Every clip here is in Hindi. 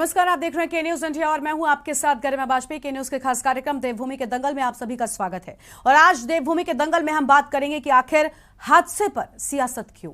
नमस्कार, आप देख रहे हैं के न्यूज इंडिया और मैं हूं आपके साथ गरिमा वाजपेयी। के न्यूज के खास कार्यक्रम देवभूमि के दंगल में आप सभी का स्वागत है। और आज देवभूमि के दंगल में हम बात करेंगे कि आखिर हादसे पर सियासत क्यों।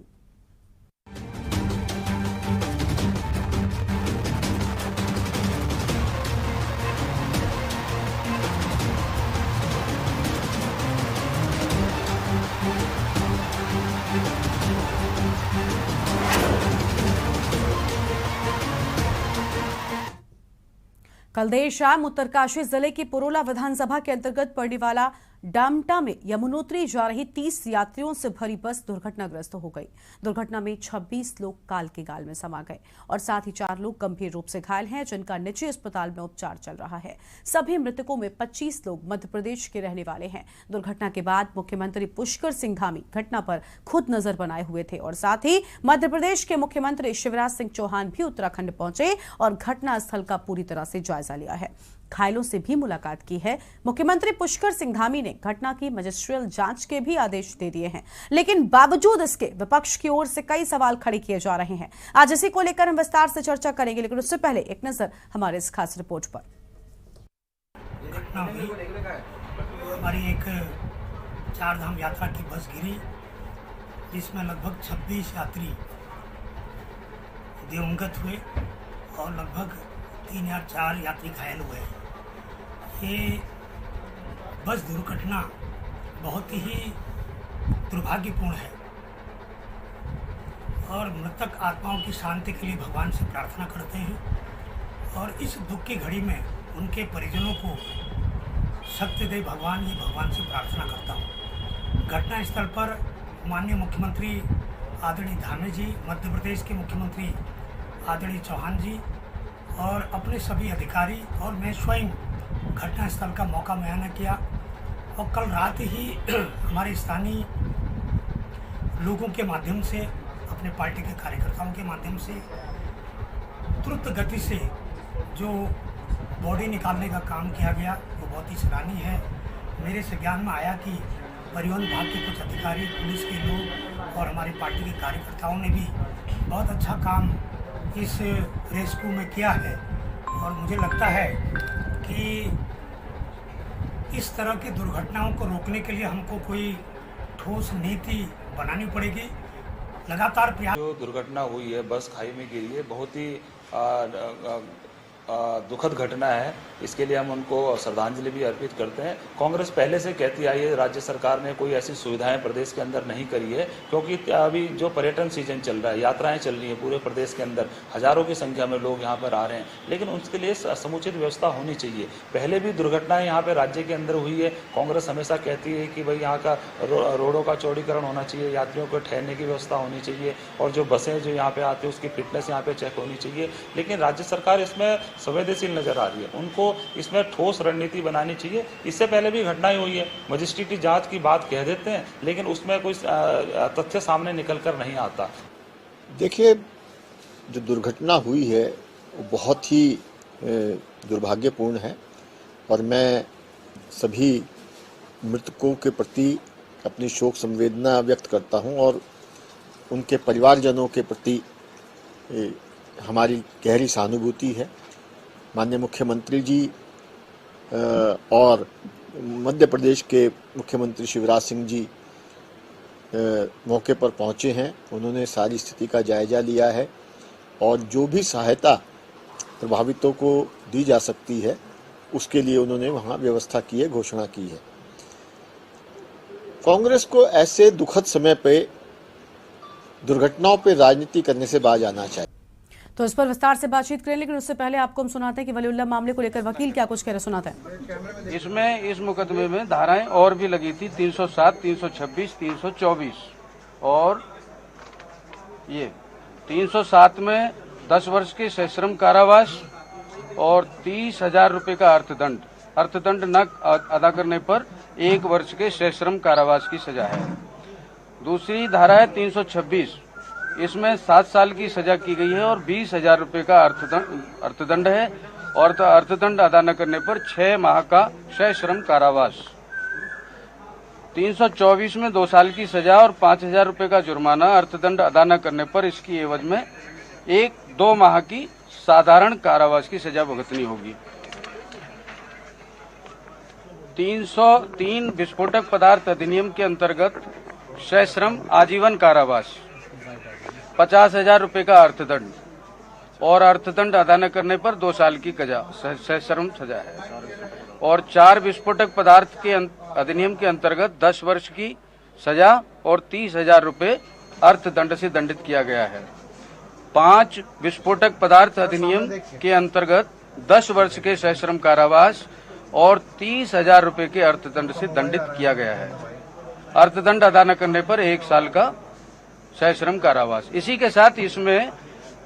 कल देर शाम उत्तरकाशी जिले की पुरोला विधानसभा के अंतर्गत पड़ने वाला डामटा में यमुनोत्री जा रही 30 यात्रियों से भरी बस दुर्घटनाग्रस्त हो गई। दुर्घटना में 26 लोग काल के गाल में समा गए और साथ ही 4 लोग गंभीर रूप से घायल हैं, जिनका निजी अस्पताल में उपचार चल रहा है। सभी मृतकों में 25 लोग मध्य प्रदेश के रहने वाले हैं। दुर्घटना के बाद मुख्यमंत्री पुष्कर सिंह धामी घटना पर खुद नजर बनाए हुए थे और साथ ही मध्य प्रदेश के मुख्यमंत्री शिवराज सिंह चौहान भी उत्तराखंड पहुंचे और घटनास्थल का पूरी तरह से जायजा लिया है। घायलों से भी मुलाकात की है। मुख्यमंत्री पुष्कर सिंह धामी ने घटना की मजिस्ट्रियल जांच के भी आदेश दे दिए हैं, लेकिन बावजूद इसके विपक्ष की ओर से कई सवाल खड़े किए जा रहे हैं। आज इसी को लेकर हम विस्तार से चर्चा करेंगे, लेकिन उससे पहले एक नजर हमारे इस खास रिपोर्ट पर। घटना हुई, हमारी एक 4 धाम यात्रा की बस गिरी, जिसमें लगभग 26 यात्री दिवंगत हुए और लगभग 3 या 4 यात्री घायल हुए। ये बस दुर्घटना बहुत ही दुर्भाग्यपूर्ण है और मृतक आत्माओं की शांति के लिए भगवान से प्रार्थना करते हैं और इस दुख की घड़ी में उनके परिजनों को शक्ति दे भगवान, ये भगवान से प्रार्थना करता हूँ। घटनास्थल पर माननीय मुख्यमंत्री आदरणीय धामी जी, मध्य प्रदेश के मुख्यमंत्री आदरणीय चौहान जी और अपने सभी अधिकारी और मैं स्वयं घटनास्थल का मौका मुहैया किया और कल रात ही हमारे स्थानीय लोगों के माध्यम से, अपने पार्टी के कार्यकर्ताओं के माध्यम से तुरंत गति से जो बॉडी निकालने का काम किया गया वो बहुत ही सराहनीय है। मेरे संज्ञान में आया कि परिवहन विभाग के कुछ अधिकारी, पुलिस के लोग और हमारी पार्टी के कार्यकर्ताओं ने भी बहुत अच्छा काम इस रेस्क्यू में किया है और मुझे लगता है कि इस तरह की दुर्घटनाओं को रोकने के लिए हमको कोई ठोस नीति बनानी पड़ेगी। लगातार प्रयास। जो दुर्घटना हुई है, बस खाई में गिरी है, बहुत ही दुखद घटना है। इसके लिए हम उनको श्रद्धांजलि भी अर्पित करते हैं। कांग्रेस पहले से कहती आई है राज्य सरकार ने कोई ऐसी सुविधाएं प्रदेश के अंदर नहीं करी है, क्योंकि अभी जो पर्यटन सीजन चल रहा है, यात्राएं चल रही है पूरे प्रदेश के अंदर, हजारों की संख्या में लोग यहाँ पर आ रहे हैं, लेकिन उसके लिए समुचित व्यवस्था होनी चाहिए। पहले भी दुर्घटनाएं यहाँ पर राज्य के अंदर हुई है। कांग्रेस हमेशा कहती है कि भाई यहाँ का रोडों का चौड़ीकरण होना चाहिए, यात्रियों को ठहरने की व्यवस्था होनी चाहिए और जो बसें जो यहाँ पे आती है उसकी फिटनेस यहाँ पे चेक होनी चाहिए, लेकिन राज्य सरकार इसमें संवेदनशील नजर आ रही है। उनको इसमें ठोस रणनीति बनानी चाहिए। इससे पहले भी घटनाएं हुई है, मजिस्ट्रेटी जांच की बात कह देते हैं, लेकिन उसमें कोई तथ्य सामने निकल कर नहीं आता। देखिए, जो दुर्घटना हुई है वो बहुत ही दुर्भाग्यपूर्ण है और मैं सभी मृतकों के प्रति अपनी शोक संवेदना व्यक्त करता हूं और उनके परिवारजनों के प्रति हमारी गहरी सहानुभूति है। माननीय मुख्यमंत्री जी और मध्य प्रदेश के मुख्यमंत्री शिवराज सिंह जी मौके पर पहुंचे हैं। उन्होंने सारी स्थिति का जायजा लिया है और जो भी सहायता प्रभावितों को दी जा सकती है उसके लिए उन्होंने वहां व्यवस्था की है, घोषणा की है। कांग्रेस को ऐसे दुखद समय पे दुर्घटनाओं पे राजनीति करने से बाज आना चाहिए। तो इस पर विस्तार से बातचीत करें, लेकिन उससे पहले आपको हम सुनाते हैं कि वलीउल्लाह मामले को लेकर वकील क्या कुछ कह रहे, सुनाते हैं। इसमें इस मुकदमे में धाराएं और भी लगी थी, 307, 326, 324 और ये 307 में 10 वर्ष के सश्रम कारावास और 30,000 रुपए का अर्थदंड न अदा करने पर 1 वर्ष के सश्रम कारावास की सजा है। दूसरी धारा है 326, इसमें 7 साल की सजा की गई है और 20,000 रुपए का अर्थदंड है और अर्थदंड अदा न करने पर 6 माह का सश्रम कारावास। 324 में 2 साल की सजा और 5,000 रुपए का जुर्माना, अर्थदंड अदा न करने पर इसकी एवज में 1-2 माह की साधारण कारावास की सजा भुगतनी होगी। 303 विस्फोटक पदार्थ अधिनियम के अंतर्गत सश्रम आजीवन कारावास, 50,000 रुपए का अर्थदंड और अर्थदंड अदा न करने पर 2 साल की सश्रम सजा है। और 4 विस्फोटक पदार्थ के अधिनियम के अंतर्गत 10 वर्ष की सजा और 30,000 रुपए अर्थदंड से दंडित किया गया है। 5 विस्फोटक पदार्थ अधिनियम के अंतर्गत 10 वर्ष के सश्रम कारावास और 30,000 रुपए के अर्थदंड से दंडित किया गया है। अर्थदंड अदा न करने पर 1 साल का सश्रम कारावास। इसी के साथ इसमें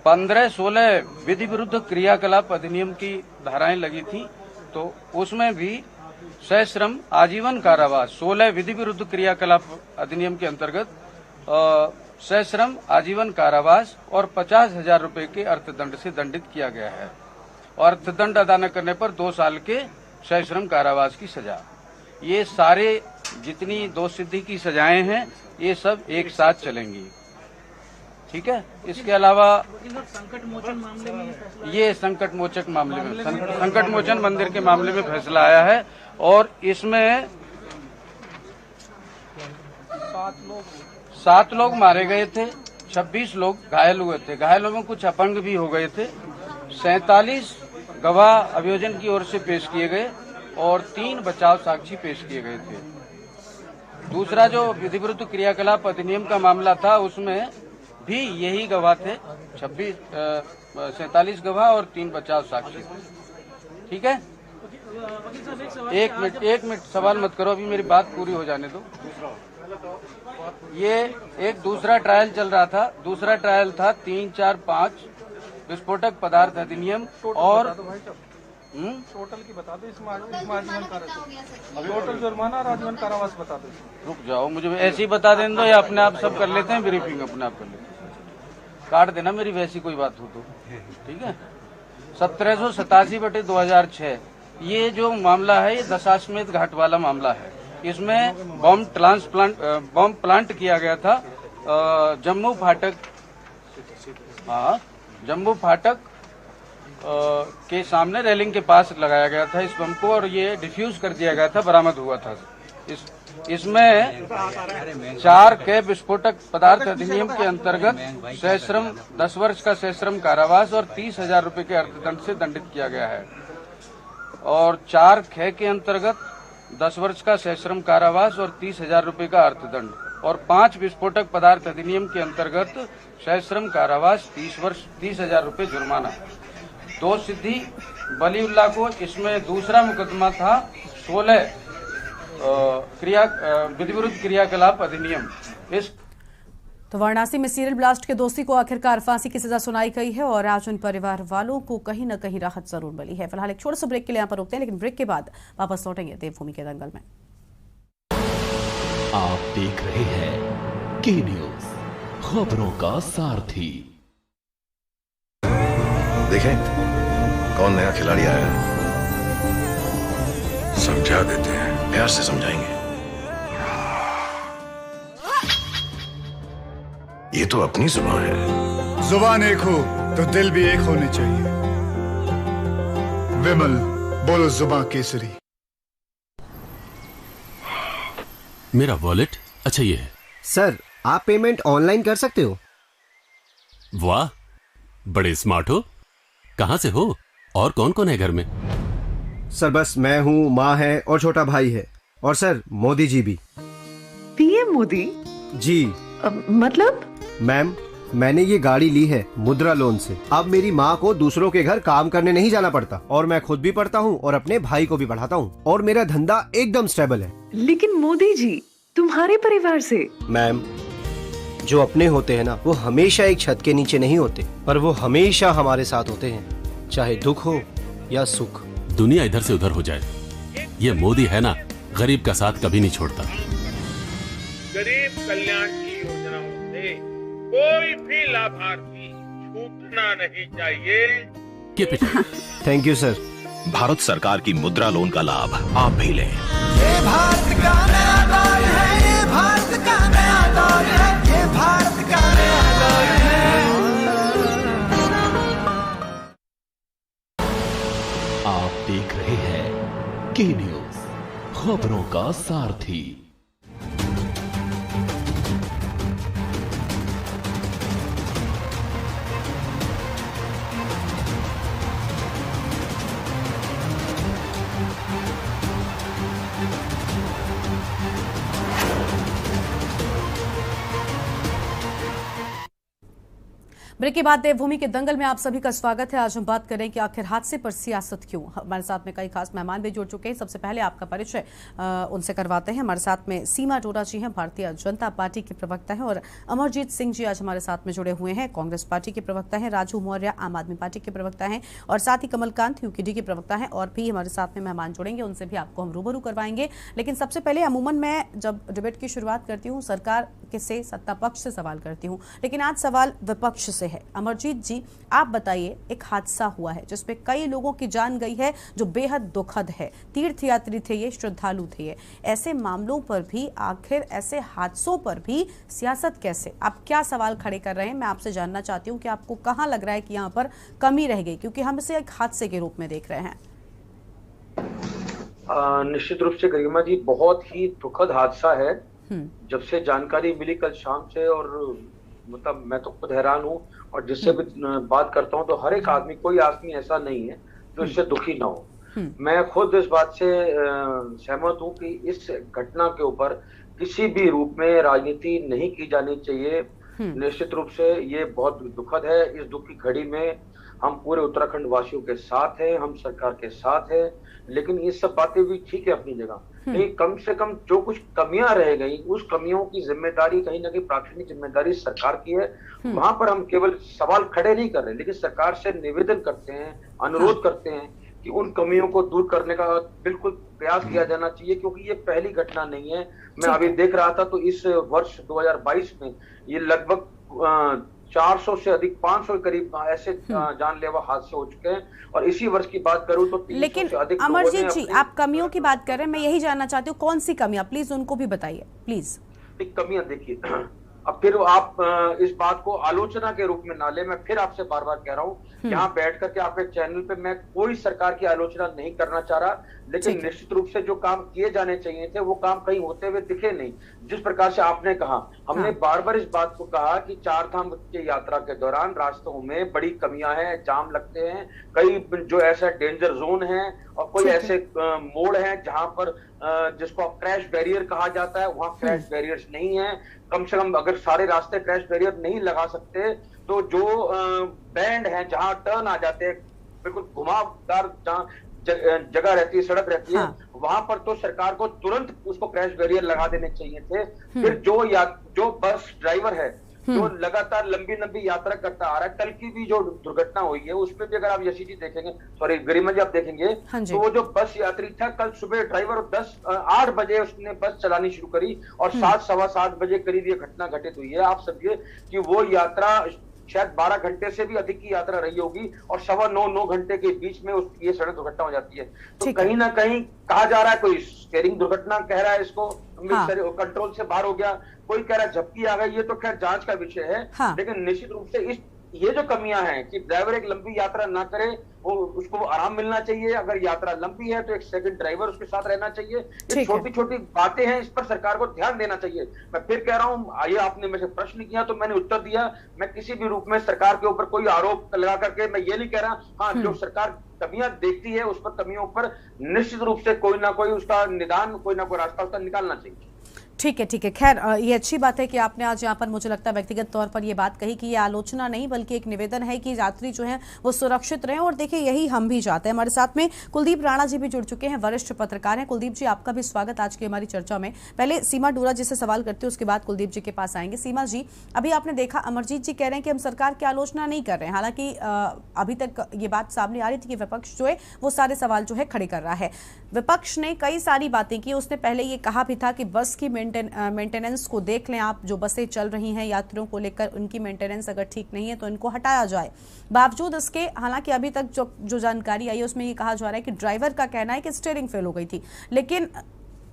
15-16 विधि विरुद्ध क्रियाकलाप अधिनियम की धाराएं लगी थी, तो उसमें भी सश्रम आजीवन कारावास 16 विधि विरुद्ध क्रियाकलाप अधिनियम के अंतर्गत सश्रम आजीवन कारावास और 50,000 रुपए के अर्थदंड से दंडित किया गया है। और अर्थदंड अदा न करने पर 2 साल के सश्रम कारावास की सजा। ये सारे जितनी दोष सिद्धि की सजाएं हैं ये सब एक साथ चलेंगी। ठीक है। इसके अलावा संकट मोचन मामले में ये संकट मोचन मंदिर के मामले में फैसला आया है और इसमें 7 लोग मारे गए थे, 26 लोग घायल हुए थे। घायलों में कुछ अपंग भी हो गए थे। 47 गवाह अभियोजन की ओर से पेश किए गए और 3 बचाव साक्षी पेश किए गए थे। दूसरा जो विधि विरुद्ध क्रियाकलाप अधिनियम का मामला था उसमें भी यही गवाह थे, 47 गवाह और 3 बचाव साक्षी। ठीक है। एक मिनट सवाल मत करो, अभी मेरी बात पूरी हो जाने दो। ये एक दूसरा ट्रायल चल रहा था। दूसरा ट्रायल था 3, 4, 5 विस्फोटक पदार्थ अधिनियम और टोटल की बता दो। इसमें आजीवन कारावास, टोटल जुर्माना और आजीवन कारावास बता दो। रुक जाओ, मुझे ऐसे ही बता देने दो या अपने आप सब कर लेते हैं ब्रीफिंग, अपने आप कर लेते हैं। काट देना मेरी वैसी कोई बात हो तो। ठीक है। 1787/2006 ये जो मामला है ये दशाश्वमेध घाट वाला मामला है। इसमें बॉम्ब प्लांट किया गया था जम्मू फाटक के सामने रेलिंग के पास लगाया गया था इस बम को और ये डिफ्यूज कर दिया गया था, बरामद हुआ था। इसमें 4 के विस्फोटक पदार्थ अधिनियम के अंतर्गत सश्रम 10 वर्ष का सश्रम कारावास और 30,000 रुपए के अर्थदंड से दंडित किया गया है। और 4 ख के अंतर्गत 10 वर्ष का सश्रम कारावास और 30,000 रुपए का अर्थदंड और 5 विस्फोटक पदार्थ अधिनियम के अंतर्गत सश्रम कारावास 30,000 रुपए जुर्माना। दोष सिद्धि वलीउल्लाह को इसमें दूसरा मुकदमा था 16 विधि विरुद्ध क्रियाकलाप अधिनियम। इस तो वाराणसी में सीरियल ब्लास्ट के दोषी को आखिरकार फांसी की सजा सुनाई गई है और आज उन परिवार वालों को कहीं न कहीं राहत जरूर मिली है। फिलहाल एक छोटे से ब्रेक के लिए यहाँ पर रुकते हैं, लेकिन ब्रेक के बाद वापस लौटेंगे देवभूमि के दंगल में। आप देख रहे हैं के न्यूज, खबरों का सारथी। देखें कौन नया खिलाड़ी आया है, समझा देते हैं, प्यार से समझाएंगे। ये तो अपनी जुबान है। जुबान एक हो तो दिल भी एक होने चाहिए। विमल बोलो जुबान केसरी। मेरा वॉलेट, अच्छा ये है। सर आप पेमेंट ऑनलाइन कर सकते हो। वाह, बड़े स्मार्ट हो। कहाँ से हो और कौन कौन है घर में? सर बस मैं हूँ, माँ है और छोटा भाई है। और सर मोदी जी भी। पीएम मोदी जी। मतलब? मैम मैंने ये गाड़ी ली है मुद्रा लोन से। अब मेरी माँ को दूसरों के घर काम करने नहीं जाना पड़ता और मैं खुद भी पढ़ता हूँ और अपने भाई को भी पढ़ाता हूँ और मेरा धंधा एकदम स्टेबल है। लेकिन मोदी जी तुम्हारे परिवार से। मैम जो अपने होते हैं ना वो हमेशा एक छत के नीचे नहीं होते, पर वो हमेशा हमारे साथ होते हैं, चाहे दुख हो या सुख। दुनिया इधर से उधर हो जाए, ये मोदी है ना, गरीब का साथ कभी नहीं छोड़ता। गरीब कल्याण की योजनाओं से कोई भी लाभार्थी छूटना नहीं चाहिए। Thank you sir. भारत सरकार की मुद्रा लोन का लाभ आप भी लें। ये भारत का नया दौर है, ये भारत का नया दौर है, ये भारत का नया दौर है। प्राणों का सारथी। ब्रेक के बाद देवभूमि के दंगल में आप सभी का स्वागत है। आज हम बात करें कि आखिर हादसे पर सियासत क्यों। हमारे साथ में कई खास मेहमान भी जुड़ चुके हैं। सबसे पहले आपका परिचय उनसे करवाते हैं। हमारे साथ में सीमा डोरा जी हैं, भारतीय जनता पार्टी के प्रवक्ता हैं, और अमरजीत सिंह जी आज हमारे साथ में जुड़े हुए हैं, कांग्रेस पार्टी के प्रवक्ता हैं। राजू मौर्य आम आदमी पार्टी के प्रवक्ता हैं, और साथ ही कमलकांत यूकेडी के प्रवक्ता हैं। और भी हमारे साथ में मेहमान जुड़ेंगे, उनसे भी आपको हम रूबरू करवाएंगे। लेकिन सबसे पहले अमूमन मैं जब डिबेट की शुरुआत करती हूँ सरकार से, सत्ता पक्ष से सवाल करती हूँ, लेकिन आज सवाल विपक्ष से है। अमरजीत जी, आप बताइए, एक हादसा हुआ है जिसमें कई लोगों की जान गई है, जो बेहद दुखद है। तीर्थ यात्री थे ये, श्रद्धालु थे ये। ऐसे मामलों पर भी, आखिर ऐसे हादसों पर भी सियासत कैसे? आप क्या सवाल खड़े कर रहे हैं? मैं आपसे जानना चाहती हूँ कि आपको कहाँ लग रहा है कि यहाँ पर कमी रह गई, क्योंकि हम इसे एक हादसे के रूप में देख रहे हैं। निश्चित रूप से गरिमा जी, बहुत ही दुखद हादसा है। जब से जानकारी मिली कल शाम से, और मतलब मैं तो खुद हैरान हूँ, और जिससे भी बात करता हूँ तो हर एक आदमी, कोई आदमी ऐसा नहीं है जो इससे दुखी ना हो। मैं खुद इस बात से सहमत हूँ कि इस घटना के ऊपर किसी भी रूप में राजनीति नहीं की जानी चाहिए। निश्चित रूप से ये बहुत दुखद है। इस दुख की घड़ी में हम पूरे उत्तराखंड वासियों के साथ हैं, हम सरकार के साथ हैं, लेकिन ये सब बातें भी ठीक है अपनी जगह। लेकिन कम से कम जो कुछ कमियां रह गई, उस कमियों की जिम्मेदारी कहीं ना कहीं प्राथमिक जिम्मेदारी सरकार की है। वहां पर हम केवल सवाल खड़े नहीं कर रहे, लेकिन सरकार से निवेदन करते हैं, अनुरोध करते हैं कि उन कमियों को दूर करने का बिल्कुल प्रयास किया जाना चाहिए, क्योंकि ये पहली घटना नहीं है। मैं अभी देख रहा था तो इस वर्ष 2022 में ये लगभग 400 से अधिक, 500 के करीब ऐसे जानलेवा हादसे हो चुके हैं। और इसी वर्ष की बात करूं तो 300 से अधिक। अमरजीत जी, आप कमियों की बात कर रहे हैं, मैं यही जानना चाहती हूँ कौन सी कमियां, प्लीज उनको भी बताइए प्लीज। कमियां देखिए, अब फिर आप इस बात को आलोचना के रूप में ना ले। मैं फिर आपसे बार बार कह रहा हूँ, यहाँ बैठ करके आपके चैनल पे मैं कोई सरकार की आलोचना नहीं करना चाह रहा, लेकिन निश्चित रूप से जो काम किए जाने चाहिए थे वो काम कहीं होते हुए दिखे नहीं। जिस प्रकार से आपने कहा, हमने बार बार इस बात को कहा कि चार धाम की यात्रा के दौरान रास्तों में बड़ी कमियां हैं, जाम लगते हैं, कई जो ऐसा डेंजर जोन है, और कोई ऐसे मोड़ है जहां पर जिसको क्रैश बैरियर कहा जाता है, वहां क्रैश बैरियर्स नहीं है। कम से कम अगर सारे रास्ते क्रैश बैरियर नहीं लगा सकते तो जो बैंड है जहां टर्न आ जाते हैं, बिल्कुल घुमावदार जहां जगह रहती है, सड़क रहती है, वहां पर तो सरकार को तुरंत उसको क्रैश बैरियर लगा देने चाहिए थे। फिर जो बस ड्राइवर है जो लगातार लंबी लंबी यात्रा करता आ रहा है, कल की भी जो दुर्घटना हुई है उसमें भी अगर आप यही चीज देखेंगे, सॉरी गरिमा जी, आप देखेंगे तो वो जो बस यात्री था, कल सुबह ड्राइवर 8 बजे उसने बस चलानी शुरू करी, और 7, सवा 7 बजे करीब ये घटना घटित हुई है। आप समझिए कि वो यात्रा शायद 12 घंटे से भी अधिक की यात्रा रही होगी, और 9 घंटे के बीच में ये सड़क दुर्घटना हो जाती है। तो कहीं ना कहीं कहा जा रहा है, कोई स्टीयरिंग दुर्घटना कह रहा है इसको, कंट्रोल से बाहर हो गया, कोई कह रहा है झपकी आ गई। ये तो खैर जांच का विषय है, लेकिन निश्चित रूप से ये जो कमियां हैं कि ड्राइवर एक लंबी यात्रा ना करे, वो उसको आराम मिलना चाहिए। अगर यात्रा लंबी है तो एक सेकंड ड्राइवर उसके साथ रहना चाहिए। ये छोटी छोटी बातें हैं, इस पर सरकार को ध्यान देना चाहिए। मैं फिर कह रहा हूँ, ये आपने मेरे से प्रश्न किया तो मैंने उत्तर दिया। मैं किसी भी रूप में सरकार के ऊपर कोई आरोप लगा करके मैं ये नहीं कह रहा। हाँ, जो सरकार कमियां देखती है उस पर कमियों पर निश्चित रूप से कोई ना कोई उसका निदान, कोई ना कोई रास्ता उसका निकालना चाहिए। ठीक है। खैर, ये अच्छी बात है कि आपने आज यहाँ पर, मुझे लगता है व्यक्तिगत तौर पर ये बात कही कि ये आलोचना नहीं बल्कि एक निवेदन है कि यात्री जो हैं वो सुरक्षित रहें, और देखिए यही हम भी चाहते हैं। हमारे साथ में कुलदीप राणा जी भी जुड़ चुके हैं, वरिष्ठ पत्रकार हैं। कुलदीप जी, आपका भी स्वागत आज की हमारी चर्चा में। पहले सीमा डोरा जी से सवाल करते हैं, उसके बाद कुलदीप जी के पास आएंगे। सीमा जी, अभी आपने देखा अमरजीत जी कह रहे हैं कि हम सरकार की आलोचना नहीं कर रहे हैं, हालांकि अभी तक ये बात सामने आ रही थी कि विपक्ष जो है वो सारे सवाल जो है खड़े कर रहा है। विपक्ष ने कई सारी बातें की, उसने पहले ये कहा भी था कि बस की मेंटेनेंस को देख लें आप, जो बसें चल रही हैं यात्रियों को लेकर, उनकी मेंटेनेंस अगर ठीक नहीं है तो इनको हटाया जाए। बावजूद इसके, हालांकि अभी तक जो जानकारी आई है उसमें ये कहा जा रहा है कि ड्राइवर का कहना है कि स्टीयरिंग फेल हो गई थी, लेकिन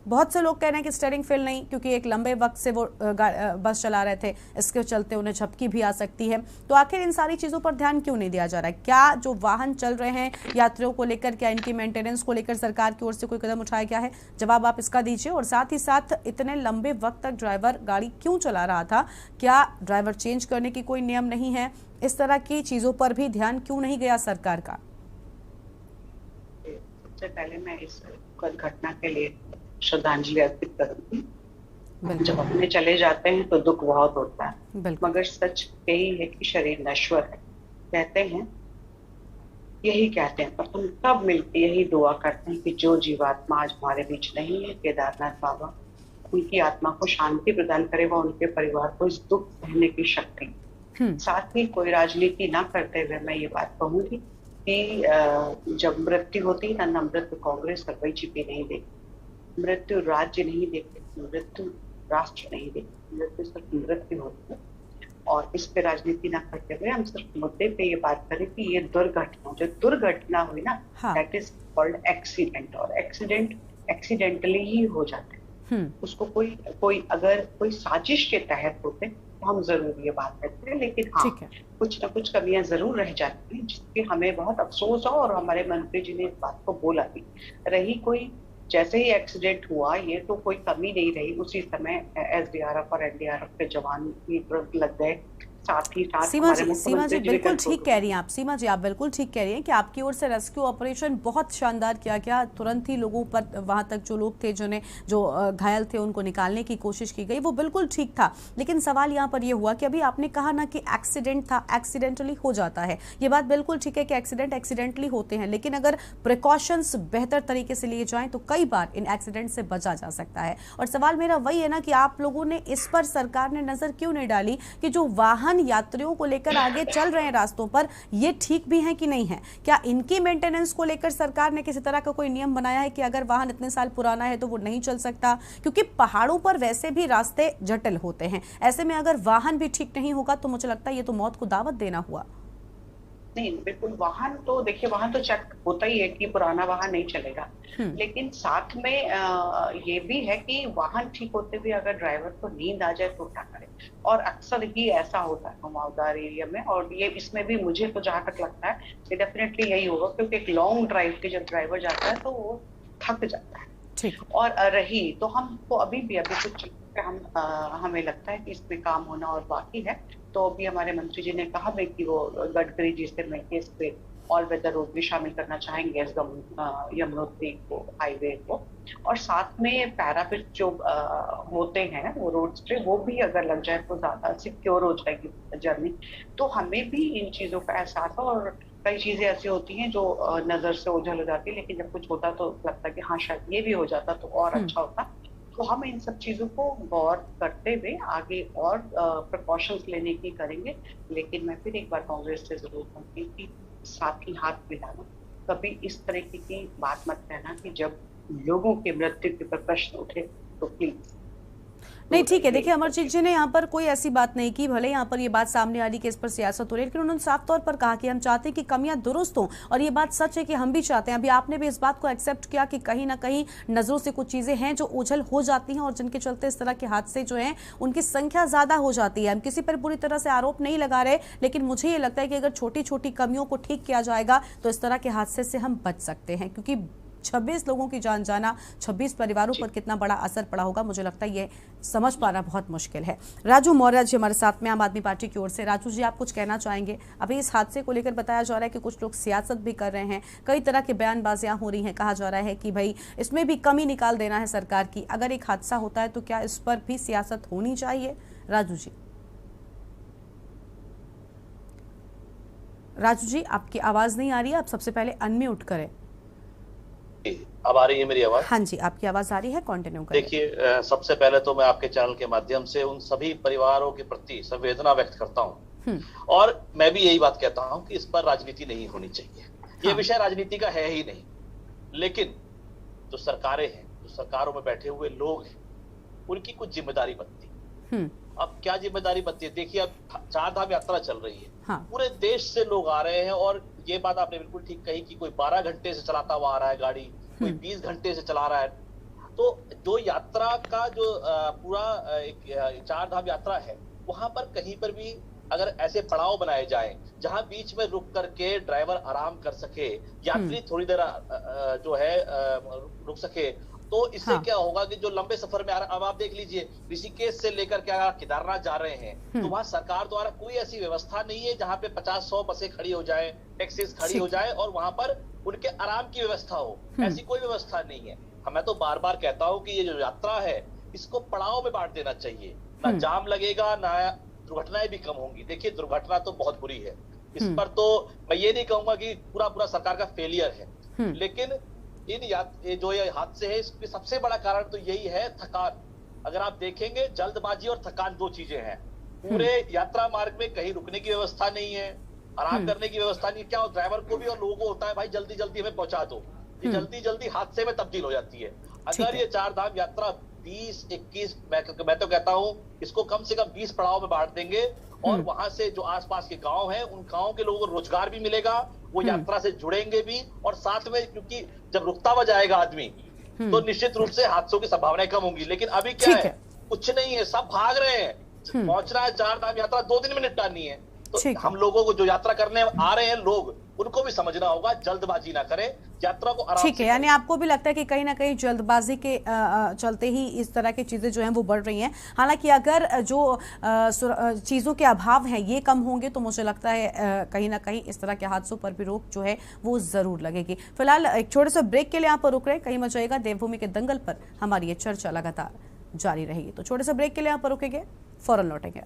बहुत से लोग कह रहे हैं कि स्टीयरिंग फेल नहीं, क्योंकि एक लंबे वक्त से वो बस चला रहे थे, इसके चलते उन्हें झपकी भी आ सकती है। तो आखिर इन सारी चीज़ों पर ध्यान क्यों नहीं दिया जा रहा है? क्या जो वाहन चल रहे हैं यात्रियों को लेकर, क्या इनकी मेंटेनेंस को लेकर सरकार की ओर से कोई कदम उठाया गया है? जवाब आप इसका दीजिए। और साथ ही साथ इतने लंबे वक्त तक ड्राइवर गाड़ी क्यों चला रहा था? क्या ड्राइवर चेंज करने की कोई नियम नहीं है? इस तरह की चीजों पर भी ध्यान क्यों नहीं गया सरकार का? सबसे पहले मैं इस घटना के लिए श्रद्धांजलि अर्पित करूंगी। जब अपने चले जाते हैं तो दुख बहुत होता है, मगर सच यही है कि शरीर नश्वर है। कहते हैं, यही कहते हैं, पर तुम कब मिलते यही दुआ करते हैं कि जो जीवात्मा आज हमारे बीच नहीं है, केदारनाथ बाबा उनकी आत्मा को शांति प्रदान करे, वह उनके परिवार को इस दुख सहने की शक्ति। साथ ही कोई राजनीति ना करते हुए मैं ये बात कहूंगी कि जब मृत्यु होती है ना, मृत्यु कांग्रेस और बीजेपी नहीं देखती, मृत्यु राज्य नहीं देखती, मृत्यु राष्ट्र नहीं देखती, मृत्यु सिर्फ मृत्यु होती है। और इस पे राजनीति ना करते हुए हम सिर्फ मुद्दे पे ये बात करें कि ये दुर्घटना, जो दुर्घटना हुई ना, दैट इज कॉल्ड एक्सीडेंट। और एक्सीडेंट एक्सीडेंटली ही हो जाते हैं। उसको कोई अगर कोई साजिश के तहत होते तो हम जरूर ये बात करते हैं, लेकिन हाँ कुछ ना कुछ कमियां जरूर रह जाती हैं, जिसके हमें बहुत अफसोस हो। और हमारे मंत्री जी ने इस बात को बोला भी, रही कोई जैसे ही एक्सीडेंट हुआ ये तो कोई कमी नहीं रही, उसी समय एसडीआरएफ और एनडीआरएफ के जवान भी तुरंत लग गए। साथ ही साथ सीमा जी बिल्कुल ठीक कह रही हैं आप। सीमा जी आप बिल्कुल ठीक कह रही हैं कि आपकी ओर से रेस्क्यू ऑपरेशन बहुत शानदार किया गया। तुरंत ही लोगों पर, वहां तक जो लोग थे जिन्हें जो घायल थे उनको निकालने की कोशिश की गई, वो बिल्कुल ठीक था। लेकिन सवाल यहाँ पर ये हुआ कि अभी आपने कहा ना कि एक्सीडेंट था, एक्सीडेंटली हो जाता है, ये बात बिल्कुल ठीक है कि एक्सीडेंट एक्सीडेंटली होते हैं, लेकिन अगर प्रिकॉशंस बेहतर तरीके से लिए जाएं तो कई बार इन एक्सीडेंट से बचा जा सकता है। और सवाल मेरा वही है ना कि आप लोगों ने इस पर, सरकार ने नजर क्यों नहीं डाली कि जो वाहन यात्रियों को लेकर आगे चल रहे हैं रास्तों पर, ये ठीक भी हैं कि नहीं है? क्या इनकी मेंटेनेंस को लेकर सरकार ने किसी तरह का कोई नियम बनाया है कि अगर वाहन इतने साल पुराना है तो वो नहीं चल सकता? क्योंकि पहाड़ों पर वैसे भी रास्ते जटिल होते हैं, ऐसे में अगर वाहन भी ठीक नहीं होगा तो मुझे लगता है ये तो मौत को दावत देना हुआ। नहीं, बिल्कुल वाहन तो देखिए, वाहन तो चेक होता ही है कि पुराना वाहन नहीं चलेगा, लेकिन साथ में ये भी है कि वाहन ठीक होते हुए अगर ड्राइवर को नींद आ जाए तो क्या करे। और अक्सर ही ऐसा होता है घुमावदार एरिया में, और ये इसमें भी मुझे तो जहाँ तक लगता है कि डेफिनेटली यही होगा, क्योंकि एक लॉन्ग ड्राइव पे जब ड्राइवर जाता है तो वो थक जाता है। और रही तो हमको अभी कुछ हमें लगता है कि इसमें काम होना और बाकी है। तो अभी हमारे मंत्री जी ने कहा है कि वो गडकरी जी से मिलकर इस पे ऑल वेदर रोड भी शामिल करना चाहेंगे, यमुनोत्री को, हाईवे को, और साथ में पैराफिट जो होते हैं वो रोड्स पे, वो भी अगर लग जाए तो ज्यादा सिक्योर हो जाएगी जर्नी। तो हमें भी इन चीजों का एहसास हो, और कई चीजें ऐसी होती हैं जो नजर से ओझल हो जाती है, लेकिन जब कुछ होता तो लगता है कि हाँ शायद ये भी हो जाता तो और अच्छा होता। तो हम इन सब चीजों को गौर करते हुए आगे और प्रिकॉशंस लेने की करेंगे। लेकिन मैं फिर एक बार कांग्रेस से जरूर कहूँगी कि साथ ही हाथ मिलाना, कभी इस तरीके की बात मत कहना कि जब लोगों के मृत्यु के पर प्रश्न उठे तो प्लीज नहीं। ठीक है, देखिए अमरजीत जी ने यहाँ पर कोई ऐसी बात नहीं की, भले यहाँ पर ये बात सामने आ रही कि इस पर सियासत हो रही है, लेकिन उन्होंने साफ तौर पर कहा कि हम चाहते हैं कि कमियां दुरुस्त हों, और ये बात सच है कि हम भी चाहते हैं। अभी आपने भी इस बात को एक्सेप्ट किया कि कहीं ना कहीं नजरों से कुछ चीजें हैं जो ओझल हो जाती हैं, और जिनके चलते इस तरह के हादसे जो हैं उनकी संख्या ज्यादा हो जाती है। हम किसी पर पूरी तरह से आरोप नहीं लगा रहे, लेकिन मुझे ये लगता है कि अगर छोटी छोटी कमियों को ठीक किया जाएगा तो इस तरह के हादसे से हम बच सकते हैं। क्योंकि 26 लोगों की जान जाना, 26 परिवारों पर कितना बड़ा असर पड़ा होगा, मुझे लगता है ये समझ पाना बहुत मुश्किल है। राजू मौर्य जी हमारे साथ में आम आदमी पार्टी की ओर से। राजू जी, आप कुछ कहना चाहेंगे? अभी इस हादसे को लेकर बताया जा रहा है कि कुछ लोग सियासत भी कर रहे हैं, कई तरह की बयानबाजियां हो रही हैं, कहा जा रहा है कि भाई इसमें भी कमी निकाल देना है सरकार की। अगर एक हादसा होता है तो क्या इस पर भी सियासत होनी चाहिए? राजू जी, आपकी आवाज नहीं आ रही है, आप सबसे पहले अनम्यूट करें। अब आ रही है मेरी आवाज? हाँ जी, आपकी आवाज आ रही है, कंटिन्यू करें। देखिए, सबसे पहले तो मैं आपके चैनल के माध्यम से उन सभी परिवारों के प्रति संवेदना व्यक्त करता हूँ, और मैं भी यही बात कहता हूँ कि इस पर राजनीति नहीं होनी चाहिए। ये विषय राजनीति का है ही नहीं, लेकिन जो सरकारें हैं, जो सरकारों में बैठे हुए लोग हैं, उनकी कुछ जिम्मेदारी बनती है। अब क्या जिम्मेदारी बनती है? देखिए, अब 4 धाम यात्रा चल रही है, पूरे देश से लोग आ रहे हैं, और ये बात आपने बिल्कुल ठीक कही कि कोई 12 घंटे से चलाता हुआ आ रहा है गाड़ी, कोई 20 घंटे से चला रहा है। तो जो यात्रा का जो पूरा चार धाम यात्रा है, वहां पर कहीं पर भी अगर ऐसे पड़ाव बनाए जाएं जहां बीच में रुक करके ड्राइवर आराम कर सके, यात्री थोड़ी देर जो है रुक सके, तो इससे क्या होगा कि जो लंबे सफर में अब आप देख लीजिए ऋषिकेश से लेकर के अगर केदारनाथ जा रहे हैं तो वहां सरकार द्वारा कोई ऐसी व्यवस्था नहीं है जहां पे 50-100 बसें खड़ी हो जाए, टैक्सीज खड़ी हो जाए और वहां पर उनके आराम की व्यवस्था हो। ऐसी कोई व्यवस्था नहीं है। मैं तो बार बार कहता हूँ कि ये जो यात्रा है इसको पड़ाव में बांट देना चाहिए, ना जाम लगेगा ना दुर्घटनाएं भी कम होंगी। देखिए दुर्घटना तो बहुत बुरी है, इस पर तो मैं ये नहीं कहूंगा कि पूरा सरकार का फेलियर है, लेकिन ये हादसे है इसके सबसे बड़ा कारण तो यही है थकान। अगर आप देखेंगे जल्दबाजी और थकान दो चीजें हैं। पूरे यात्रा मार्ग में कहीं रुकने की व्यवस्था नहीं है, आराम करने की व्यवस्था नहीं। क्या ड्राइवर को भी और लोगों को होता है भाई जल्दी जल्दी हमें पहुंचा दो, ये जल्दी जल्दी हादसे में तब्दील हो जाती है। अगर ये चार धाम यात्रा 20-21 मैं तो कहता हूँ इसको कम से कम 20 पड़ाव में बांट देंगे और वहां से जो आसपास के गांव हैं उन गांव के लोगों को रोजगार भी मिलेगा, वो यात्रा से जुड़ेंगे भी और साथ में क्योंकि जब रुकता हुआ जाएगा आदमी तो निश्चित रूप से हादसों की संभावनाएं कम होंगी। लेकिन अभी क्या है, कुछ नहीं है, सब भाग रहे हैं, पहुंचना है चार धाम यात्रा 2 दिन में निपटानी है। तो हम लोगों को जो यात्रा करने आ रहे हैं लोग उनको भी समझना होगा, जल्दबाजी ना करें, यात्रा को आराम से। ठीक है, यानी आपको भी लगता है कि कहीं ना कहीं जल्दबाजी के चलते ही इस तरह की चीजें जो हैं वो बढ़ रही हैं। हालांकि अगर जो चीजों के अभाव हैं ये कम होंगे तो मुझे लगता है कहीं ना कहीं इस तरह के हादसों पर भी रोक जो है वो जरूर लगेगी। फिलहाल एक छोटे से ब्रेक के लिए यहाँ पर रुक रहे, कहीं मत जाइएगा, देवभूमि के दंगल पर हमारी ये चर्चा लगातार जारी रहेगी। तो छोटे से ब्रेक के लिए यहाँ पर रुकेंगे, फौरन लौटेंगे।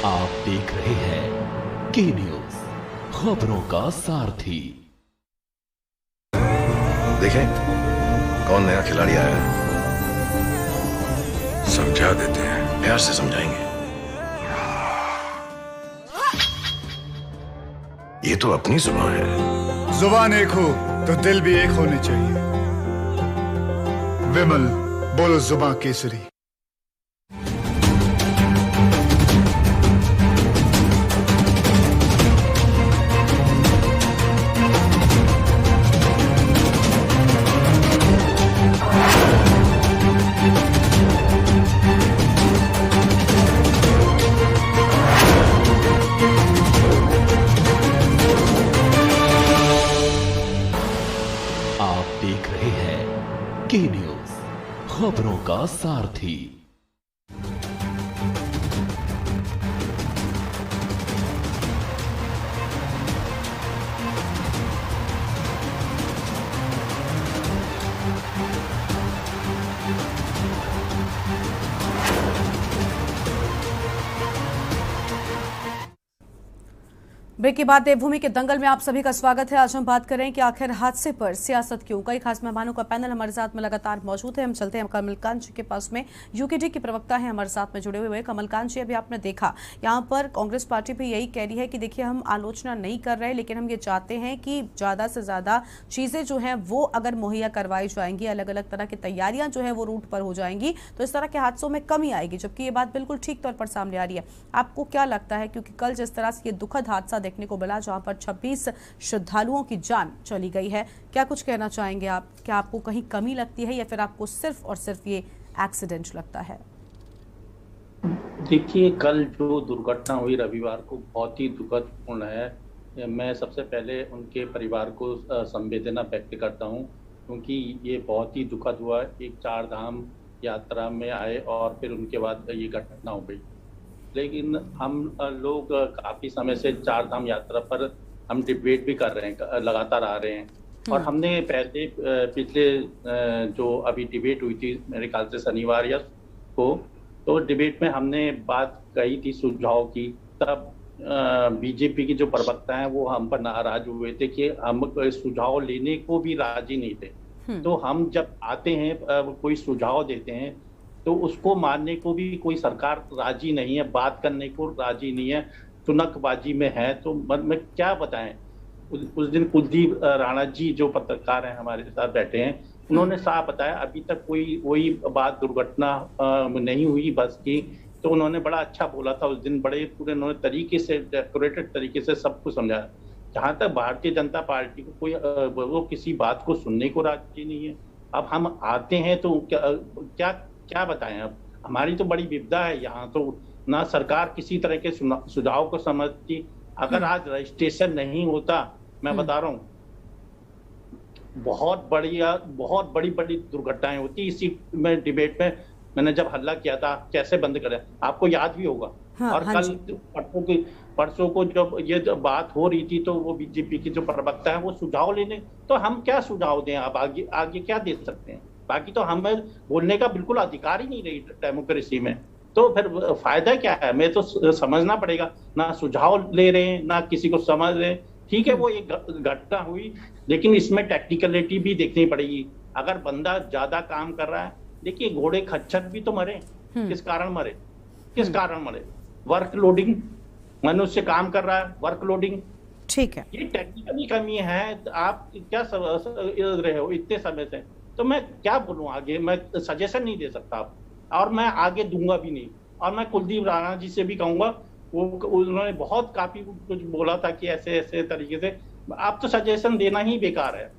आप देख रहे हैं के न्यूज, खबरों का सारथी। देखें कौन नया खिलाड़ी आया है, समझा देते हैं, प्यार से समझाएंगे। ये तो अपनी जुबान है। जुबान एक हो तो दिल भी एक होने चाहिए। विमल बोलो जुबान केसरी। के न्यूज, खबरों का सारथी। ब्रेक के बाद देवभूमि के दंगल में आप सभी का स्वागत है। आज हम बात करें कि आखिर हादसे पर सियासत क्यों। कई खास मेहमानों का पैनल हमारे साथ में लगातार मौजूद है। हम चलते हैं कमलकांत जी के पास में, यूकेडी के प्रवक्ता हैं हमारे साथ में जुड़े हुए। कमलकांत जी, अभी आपने देखा यहाँ पर कांग्रेस पार्टी भी यही कह रही है कि देखिए हम आलोचना नहीं कर रहे, लेकिन हम ये चाहते हैं कि ज्यादा से ज्यादा चीजें जो हैं वो अगर मुहैया करवाई जाएंगी, अलग अलग तरह की तैयारियां जो है वो रूट पर हो जाएंगी तो इस तरह के हादसों में कमी आएगी। जबकि ये बात बिल्कुल ठीक तौर पर सामने आ रही है। आपको क्या लगता है, क्योंकि कल जिस तरह से ये दुखद हादसा देखने को मिला जहां पर 26 श्रद्धालुओं की जान चली गई है, क्या कुछ कहना चाहेंगे आप? क्या आपको कहीं कमी लगती है या फिर आपको सिर्फ और सिर्फ ये एक्सीडेंट लगता है? देखिए, कल जो दुर्घटना हुई रविवार को बहुत ही दुखदपूर्ण है। मैं सबसे पहले उनके परिवार को संवेदना व्यक्त करता हूं, क्योंकि ये बहुत ही दुखद हुआ। एक चार धाम यात्रा में आए और फिर उनके बाद ये घटना हो गई। लेकिन हम लोग काफ़ी समय से चार धाम यात्रा पर हम डिबेट भी कर रहे हैं, लगातार आ रहे हैं। और हमने पहले पिछले जो अभी डिबेट हुई थी मेरे ख्याल से शनिवार या को, तो डिबेट में हमने बात कही थी सुझाव की। तब बीजेपी के जो प्रवक्ता हैं वो हम पर नाराज हुए थे कि हम सुझाव लेने को भी राजी नहीं थे। तो हम जब आते हैं कोई सुझाव देते हैं तो उसको मानने को भी कोई सरकार राजी नहीं है, बात करने को राजी नहीं है। तुनकबाजी में है, तो मैं क्या बताएं। उस दिन कुलदीप राणा जी जो पत्रकार हैं हमारे साथ बैठे हैं, उन्होंने साफ बताया अभी तक कोई वही बात दुर्घटना नहीं हुई बस की। तो उन्होंने बड़ा अच्छा बोला था उस दिन, बड़े पूरे उन्होंने तरीके से डेकोरेटेड तरीके से सब कुछ समझाया। जहां तक भारतीय जनता पार्टी को कोई वो किसी बात को सुनने को राजी नहीं है। अब हम आते हैं तो क्या क्या बताएं। अब हमारी तो बड़ी विपदा है यहाँ, तो ना सरकार किसी तरह के सुझाव को समझती। अगर आज रजिस्ट्रेशन नहीं होता, मैं बता रहा हूँ बहुत बड़ी दुर्घटनाएं होती। इसी में डिबेट में मैंने जब हल्ला किया था कैसे बंद करें, आपको याद भी होगा। हाँ, और हाँ कल परसों को जब ये बात हो रही थी, तो वो बीजेपी की जो प्रवक्ता है वो सुझाव लेने, तो हम क्या सुझाव दें, आप आगे क्या दे सकते हैं। बाकी तो हमें बोलने का बिल्कुल अधिकार ही नहीं रही डेमोक्रेसी में, तो फिर फायदा क्या है। हमें तो समझना पड़ेगा, ना सुझाव ले रहे हैं ना किसी को समझ रहे हैं। ठीक है, वो एक घटना हुई, लेकिन इसमें टेक्निकलिटी भी देखनी पड़ेगी। अगर बंदा ज्यादा काम कर रहा है, देखिए घोड़े खच्चर भी तो मरे, किस कारण मरे, वर्क लोडिंग। मनुष्य काम कर रहा है, वर्क लोडिंग, ठीक है, ये टेक्निकली कमी है। आप क्या रहे हो इतने समय से, तो मैं क्या बोलूं आगे, मैं सजेशन नहीं दे सकता आप, और मैं आगे दूंगा भी नहीं। और मैं कुलदीप राणा जी से भी कहूंगा, वो उन्होंने बहुत काफी कुछ बोला था कि ऐसे ऐसे तरीके से, आप तो सजेशन देना ही बेकार है।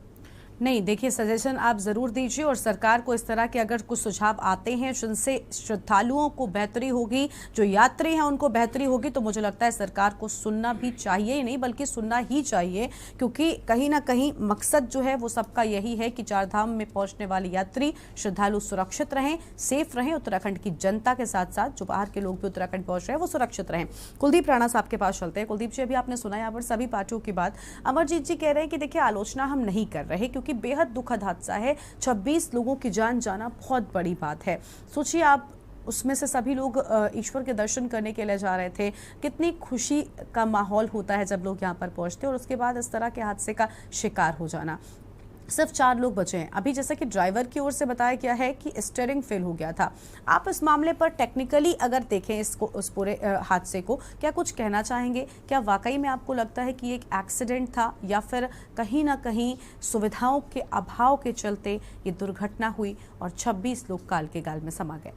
नहीं, देखिए सजेशन आप जरूर दीजिए, और सरकार को इस तरह के अगर कुछ सुझाव आते हैं जिनसे श्रद्धालुओं को बेहतरी होगी, जो यात्री हैं उनको बेहतरी होगी, तो मुझे लगता है सरकार को सुनना भी चाहिए ही नहीं बल्कि सुनना ही चाहिए। क्योंकि कहीं ना कहीं मकसद जो है वो सबका यही है कि चारधाम में पहुंचने वाले यात्री श्रद्धालु सुरक्षित रहें, सेफ रहें, उत्तराखंड की जनता के साथ साथ जो बाहर के लोग भी उत्तराखंड पहुंच रहे हैं वो सुरक्षित रहें। कुलदीप राणा साहब के पास चलते हैं। कुलदीप जी, अभी आपने सुना यहाँ पर सभी पार्टियों की बात। अमरजीत जी कह रहे हैं कि देखिए आलोचना हम नहीं कर रहे क्योंकि बेहद दुखद हादसा है, 26 लोगों की जान जाना बहुत बड़ी बात है। सोचिए आप उसमें से सभी लोग ईश्वर के दर्शन करने के लिए जा रहे थे, कितनी खुशी का माहौल होता है जब लोग यहाँ पर पहुंचते हैं, और उसके बाद इस तरह के हादसे का शिकार हो जाना। सिर्फ 4 लोग बचे हैं। अभी जैसा कि ड्राइवर की ओर से बताया गया है कि स्टीयरिंग फेल हो गया था। आप इस मामले पर टेक्निकली अगर देखें इसको, उस पूरे हादसे को, क्या कुछ कहना चाहेंगे? क्या वाकई में आपको लगता है कि एक एक्सीडेंट था, या फिर कहीं ना कहीं सुविधाओं के अभाव के चलते ये दुर्घटना हुई और 26 लोग काल के गाल में समा गए?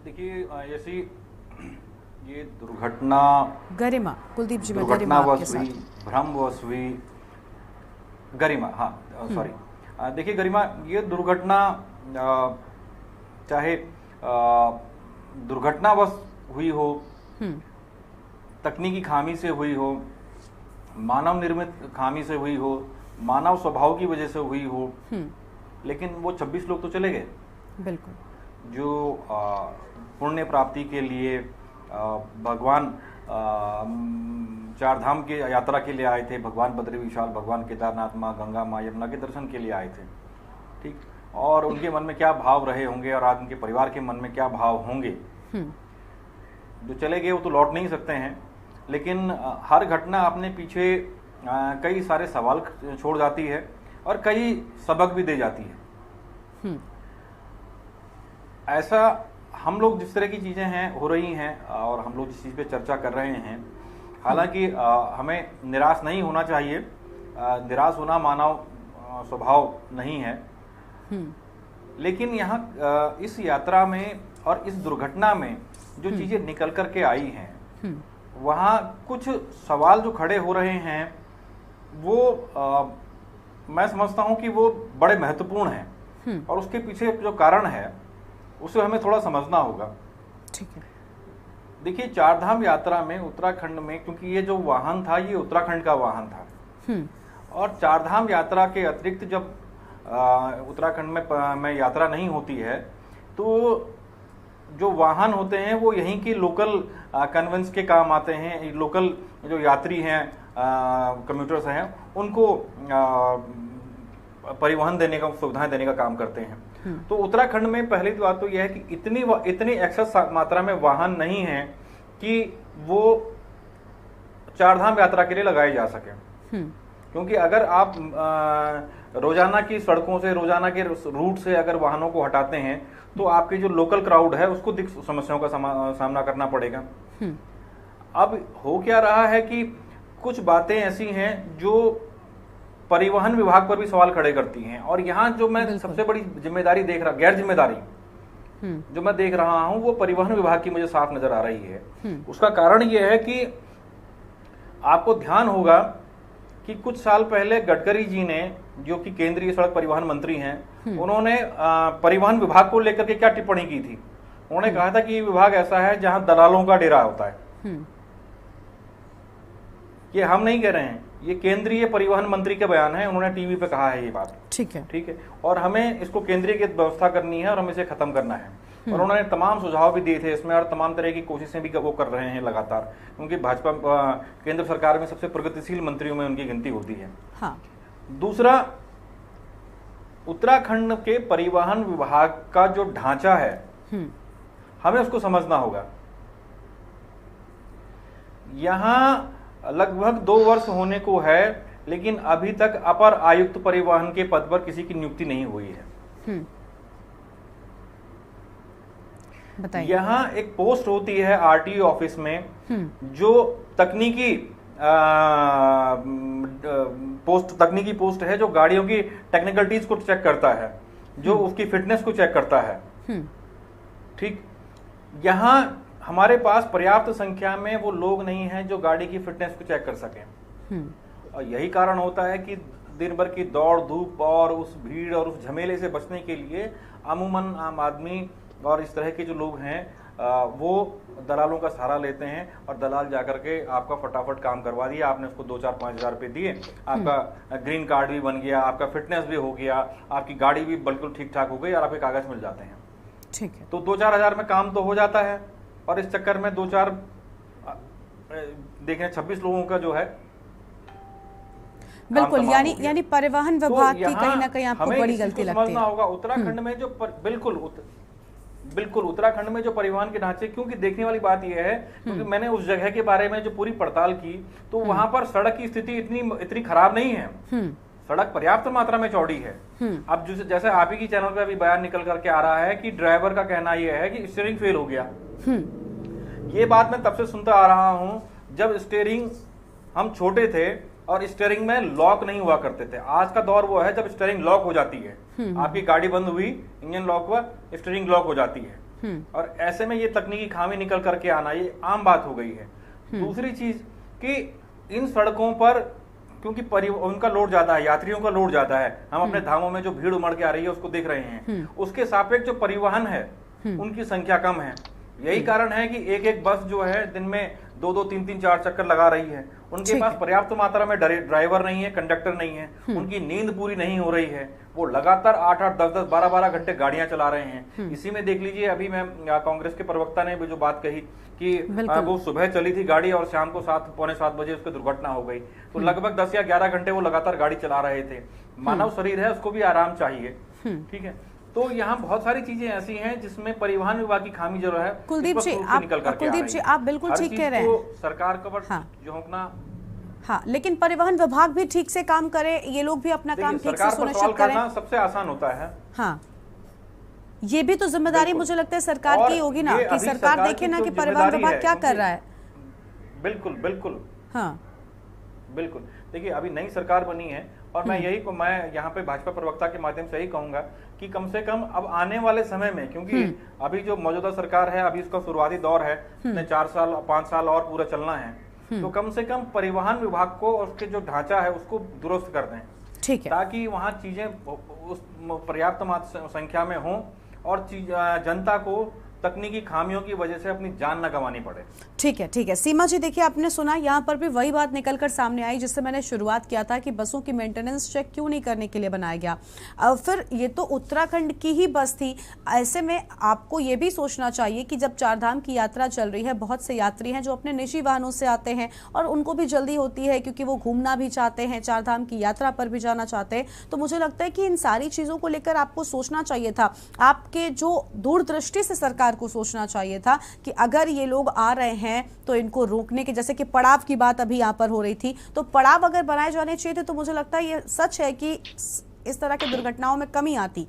देखिए, ऐसी ये दुर्घटना गरिमा, कुलदीप जी, दुर्घटनावश हुई, भ्रमवश हुई, गरिमा, हाँ सॉरी, देखिए गरिमा, ये दुर्घटना चाहे दुर्घटनावश हुई हो, तकनीकी खामी से हुई हो, मानव निर्मित खामी से हुई हो, मानव स्वभाव की वजह से हुई हो, लेकिन वो 26 लोग तो चले गए। बिल्कुल। जो पुण्य प्राप्ति के लिए भगवान चारधाम के यात्रा के लिए आए थे, भगवान बद्री विशाल, भगवान केदारनाथ, माँ गंगा, माँ यमुना के दर्शन के लिए आए थे, ठीक, और उनके मन में क्या भाव रहे होंगे और आज उनके परिवार के मन में क्या भाव होंगे। जो चले गए वो तो लौट नहीं सकते हैं, लेकिन हर घटना अपने पीछे कई सारे सवाल छोड़ जाती है और कई सबक भी दे जाती है। ऐसा हम लोग जिस तरह की चीज़ें हैं हो रही हैं और हम लोग जिस चीज़ पे चर्चा कर रहे हैं, हालांकि हमें निराश नहीं होना चाहिए। निराश होना मानव स्वभाव नहीं है, लेकिन यहाँ इस यात्रा में और इस दुर्घटना में जो चीज़ें निकल कर के आई हैं, वहाँ कुछ सवाल जो खड़े हो रहे हैं वो मैं समझता हूँ कि वो बड़े महत्वपूर्ण हैं, और उसके पीछे जो कारण है उसे हमें थोड़ा समझना होगा। ठीक है। देखिए, चारधाम यात्रा में उत्तराखंड में, क्योंकि ये जो वाहन था ये उत्तराखंड का वाहन था, और चारधाम यात्रा के अतिरिक्त जब उत्तराखंड में यात्रा नहीं होती है तो जो वाहन होते हैं वो यहीं की लोकल कन्वेंस के काम आते हैं। लोकल जो यात्री हैं, कम्यूटर्स हैं, उनको परिवहन देने का, सुविधाएं देने का काम करते हैं। तो उत्तराखंड में पहली बात तो यह है कि इतनी एक्सेस मात्रा में वाहन नहीं है कि वो चारधाम यात्रा के लिए लगाए जा सके। क्योंकि अगर आप रोजाना की सड़कों से, रोजाना के रूट से अगर वाहनों को हटाते हैं तो आपके जो लोकल क्राउड है उसको समस्याओं का सामना करना पड़ेगा। अब हो क्या रहा है कि कुछ बातें ऐसी हैं जो परिवहन विभाग पर भी सवाल खड़े करती हैं, और यहाँ जो मैं सबसे बड़ी जिम्मेदारी देख रहा, गैर जिम्मेदारी जो मैं देख रहा हूं वो परिवहन विभाग की मुझे साफ नजर आ रही है। उसका कारण यह है कि आपको ध्यान होगा कि कुछ साल पहले गडकरी जी ने, जो कि केंद्रीय सड़क परिवहन मंत्री हैं, उन्होंने परिवहन विभाग को लेकर के क्या टिप्पणी की थी। उन्होंने कहा था कि ये विभाग ऐसा है जहां दलालों का डेरा होता है। ये हम नहीं कह रहे हैं, ये केंद्रीय परिवहन मंत्री के बयान है, उन्होंने टीवी पे कहा है ये बात। ठीक है, और हमें इसको केंद्रीय व्यवस्था करनी है और हमें इसे खत्म करना है। और उन्होंने तमाम सुझाव भी दिए थे इसमें, और तमाम तरह की कोशिशें भी वो कर रहे हैं लगातार, क्योंकि भाजपा केंद्र सरकार में सबसे प्रगतिशील मंत्रियों में उनकी गिनती होती है। हाँ। दूसरा, उत्तराखंड के परिवहन विभाग का जो ढांचा है हमें उसको समझना होगा। यहां लगभग 2 वर्ष होने को है, लेकिन अभी तक अपर आयुक्त परिवहन के पद पर किसी की नियुक्ति नहीं हुई है। यहाँ एक पोस्ट होती है आरटीओ ऑफिस में, जो तकनीकी पोस्ट है, जो गाड़ियों की टेक्निकलिटीज को चेक करता है, जो उसकी फिटनेस को चेक करता है। ठीक, यहाँ हमारे पास पर्याप्त संख्या में वो लोग नहीं हैं जो गाड़ी की फिटनेस को चेक कर सकें। और यही कारण होता है कि दिन भर की दौड़ धूप और उस भीड़ और उस झमेले से बचने के लिए अमूमन आम आदमी और इस तरह के जो लोग हैं वो दलालों का सहारा लेते हैं, और दलाल जाकर के आपका फटाफट काम करवा दिया, आपने उसको 2-4-5 हज़ार रुपये दिए, आपका ग्रीन कार्ड भी बन गया, आपका फिटनेस भी हो गया, आपकी गाड़ी भी बिल्कुल ठीक ठाक हो गई और आपके कागज मिल जाते हैं। ठीक है, तो 2-4 हज़ार में काम तो हो जाता है, और इस चक्कर में 2-4 देखें 26 लोगों का जो है बिल्कुल, यानी परिवहन विभाग की कहीं ना कहीं आपको बड़ी गलती लगती है। होगा उत्तराखंड में जो बिल्कुल उत्तराखंड में जो परिवहन के ढांचे, क्योंकि देखने वाली बात यह है, क्योंकि मैंने उस जगह के बारे में जो पूरी पड़ताल की, तो वहां पर सड़क की स्थिति इतनी खराब नहीं है। सड़क पर्याप्त मात्रा में चौड़ी है। अब जैसे आप ही की चैनल पे अभी बयान निकल करके आ रहा है कि ड्राइवर का कहना यह है कि स्टीयरिंग फेल हो गया। ये बात मैं तब से सुनता आ रहा हूं जब स्टीयरिंग हम छोटे थे और स्टीयरिंग में लॉक नहीं हुआ करते थे। आज का दौर वो है जब स्टीयरिंग लॉक हो जाती है, आपकी गाड़ी बंद हुई, इंजन लॉक हुआ, स्टीयरिंग लॉक हो जाती है। और ऐसे में ये तकनीकी खामी निकल करके आना ये आम बात हो गई है। दूसरी चीज कि इन सड़कों पर क्योंकि उनका लोड ज्यादा है, यात्रियों का लोड ज्यादा है, हम अपने धामों में जो भीड़ उमड़ के आ रही है उसको देख रहे हैं, उसके सापेक्ष जो परिवहन है उनकी संख्या कम है। यही कारण है कि एक बस जो है दिन में 2-2, 3-3, 4 चक्कर लगा रही है। उनके पास पर्याप्त मात्रा में ड्राइवर नहीं है, कंडक्टर नहीं है, उनकी नींद पूरी नहीं हो रही है, वो लगातार 8-8, 10-10, 12-12 घंटे गाड़ियां चला रहे हैं। इसी में देख लीजिए, अभी मैं कांग्रेस के प्रवक्ता ने भी जो बात कही कि वो सुबह चली थी गाड़ी और शाम को 7, पौने 7 बजे उसकी दुर्घटना हो गई। तो लगभग 10 या 11 घंटे वो लगातार गाड़ी चला रहे थे। मानव शरीर है, उसको भी आराम चाहिए। ठीक है, तो यहाँ बहुत सारी चीजें ऐसी हैं जिसमें परिवहन विभाग की खामी जो है। कुलदीप जी, आप बिल्कुल ठीक कह रहे हैं, सरकार का झोंकना। हाँ, लेकिन परिवहन विभाग भी ठीक से काम करे, ये लोग भी अपना काम ठीक से सुनिश्चित करें। सबसे आसान होता है। हाँ, ये भी तो जिम्मेदारी मुझे लगता है सरकार की होगी ना, कि सरकार देखे ना कि परिवहन विभाग क्या कर रहा है। बिल्कुल। हाँ, बिल्कुल। देखिए, अभी नई सरकार बनी है और मैं यहाँ पे भाजपा प्रवक्ता के माध्यम से यही कहूंगा कि कम से कम अब आने वाले समय में, क्योंकि अभी जो मौजूदा सरकार है अभी उसका शुरुआती दौर है, 4 साल 5 साल और पूरा चलना है, तो कम से कम परिवहन विभाग को उसके जो ढांचा है उसको दुरुस्त कर दें। ठीक है, ताकि वहाँ चीजें उस पर्याप्त संख्या में हों और जनता को तकनीकी खामियों की वजह से अपनी जान न गंवानी पड़े। ठीक है। सीमा जी, देखिए आपने सुना, यहाँ पर भी वही बात निकलकर सामने आई जिससे मैंने शुरुआत किया था कि बसों की मेंटेनेंस चेक क्यों नहीं करने के लिए बनाया गया। फिर ये तो उत्तराखंड की ही बस थी, ऐसे में आपको ये भी सोचना चाहिए कि जब चारधाम की यात्रा चल रही है, बहुत से यात्री हैं जो अपने निजी वाहनों से आते हैं और उनको भी जल्दी होती है क्योंकि वो घूमना भी चाहते हैं, चारधाम की यात्रा पर भी जाना चाहते हैं। तो मुझे लगता है कि इन सारी चीज़ों को लेकर आपको सोचना चाहिए था, आपके जो दूरदृष्टि से सरकार को सोचना चाहिए था कि अगर ये लोग आ रहे हैं तो इनको रोकने के, जैसे कि पड़ाव की बात अभी यहाँ पर हो रही थी, तो पड़ाव अगर बनाए जाने चाहिए थे। तो मुझे लगता है ये सच है कि इस तरह की दुर्घटनाओं में कमी आती?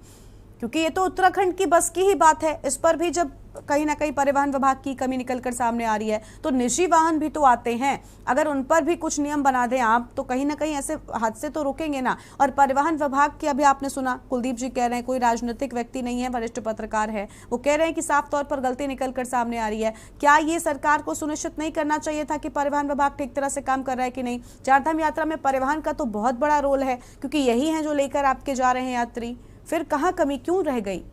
क्योंकि ये तो उत्तराखंड की बस की ही बात है, इस पर भी जब कहीं ना कहीं परिवहन विभाग की कमी निकलकर सामने आ रही है तो निजी वाहन भी तो आते हैं, अगर उन पर भी कुछ नियम बना दें आप तो कहीं ना कहीं ऐसे हादसे तो रुकेंगे ना। और परिवहन विभाग की अभी आपने सुना, कुलदीप जी कह रहे हैं, कोई राजनीतिक व्यक्ति नहीं है, वरिष्ठ पत्रकार है, वो कह रहे हैं कि साफ तौर पर गलती निकलकर सामने आ रही है। क्या ये सरकार को सुनिश्चित नहीं करना चाहिए था कि परिवहन विभाग ठीक तरह से काम कर रहा है कि नहीं? चारधाम यात्रा में परिवहन का तो बहुत बड़ा रोल है, क्योंकि यही है जो लेकर आपके जा रहे हैं यात्री, फिर कहाँ कमी क्यों रह गई?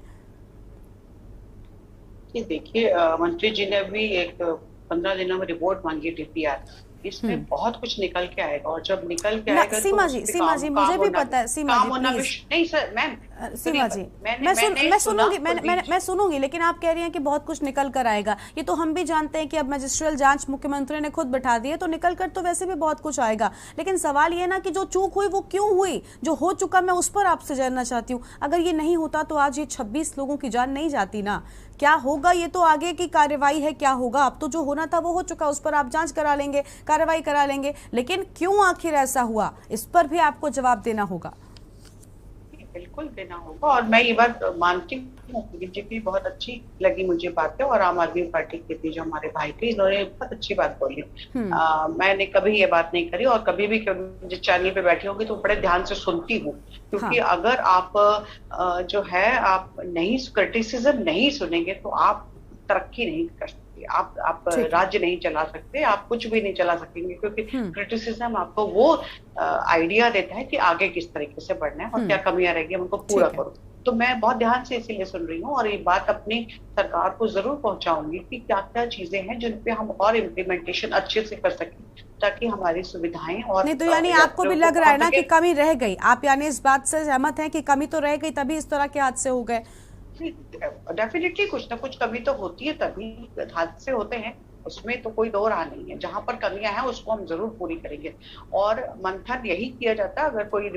देखिए, मंत्री जी ने भी एक 15 दिनों में रिपोर्ट मांगी डीपीआर, इसमें बहुत कुछ निकल के आएगा। और जब निकल के आएगा सीमा जी मुझे भी पता है, सीमा जी नहीं सर मैम, सीमा जी मैं सुनूंगी, लेकिन आप कह रही हैं कि बहुत कुछ निकल कर आएगा। ये तो हम भी जानते हैं कि अब मैजिस्ट्रियल जांच मुख्यमंत्री ने खुद बैठा दी है, तो निकल कर तो वैसे भी बहुत कुछ आएगा। लेकिन सवाल ये ना कि जो चूक हुई वो क्यों हुई, जो हो चुका मैं उस पर आपसे जानना चाहती हूँ। अगर ये नहीं होता तो आज ये 26 लोगों की जान नहीं जाती ना। क्या होगा, ये तो आगे की कार्रवाई है, क्या होगा। अब तो जो होना था वो हो चुका, उस पर आप जांच करा लेंगे, कार्रवाई करा लेंगे, लेकिन क्यों आखिर ऐसा हुआ, इस पर भी आपको जवाब देना होगा। बिल्कुल देना होगा। और मैं ये बात मानती हूँ, जी की बहुत अच्छी लगी मुझे बातें, और आम आदमी पार्टी के थी जो हमारे भाई थे, इन्होंने बहुत अच्छी बात बोली। मैंने कभी ये बात नहीं करी, और कभी भी जिस चैनल पे बैठी होगी तो बड़े ध्यान से सुनती हूँ, क्योंकि अगर आप जो है आप नहीं क्रिटिसिज्म नहीं सुनेंगे तो आप तरक्की नहीं कर सकते, आप राज्य नहीं चला सकते, आप कुछ भी नहीं चला सकेंगे, क्योंकि क्रिटिसिज्म आपको वो आइडिया देता है कि आगे किस तरीके से बढ़ना है और क्या कमियां रहेगी उनको पूरा करो। तो मैं बहुत ध्यान से इसीलिए सुन रही हूँ, और ये बात अपनी सरकार को जरूर पहुंचाऊंगी कि क्या क्या चीजें हैं जिन पे हम और इम्प्लीमेंटेशन अच्छे से कर सकें, ताकि हमारी सुविधाएं और नहीं। तो यानी आपको भी लग रहा है ना कि कमी रह गई, आप यानी इस बात से सहमत हैं कि कमी तो रह गई, तभी इस तरह के हादसे हो गए? डेफिनेटली कुछ ना कुछ कमी तो होती है, तभी हादसे होते हैं, उसमें तो कोई दो राह नहीं है। जहां पर कमियां हैं उसको हम जरूर पूरी करेंगे, और मंथन यही किया जाता है। अगर कोई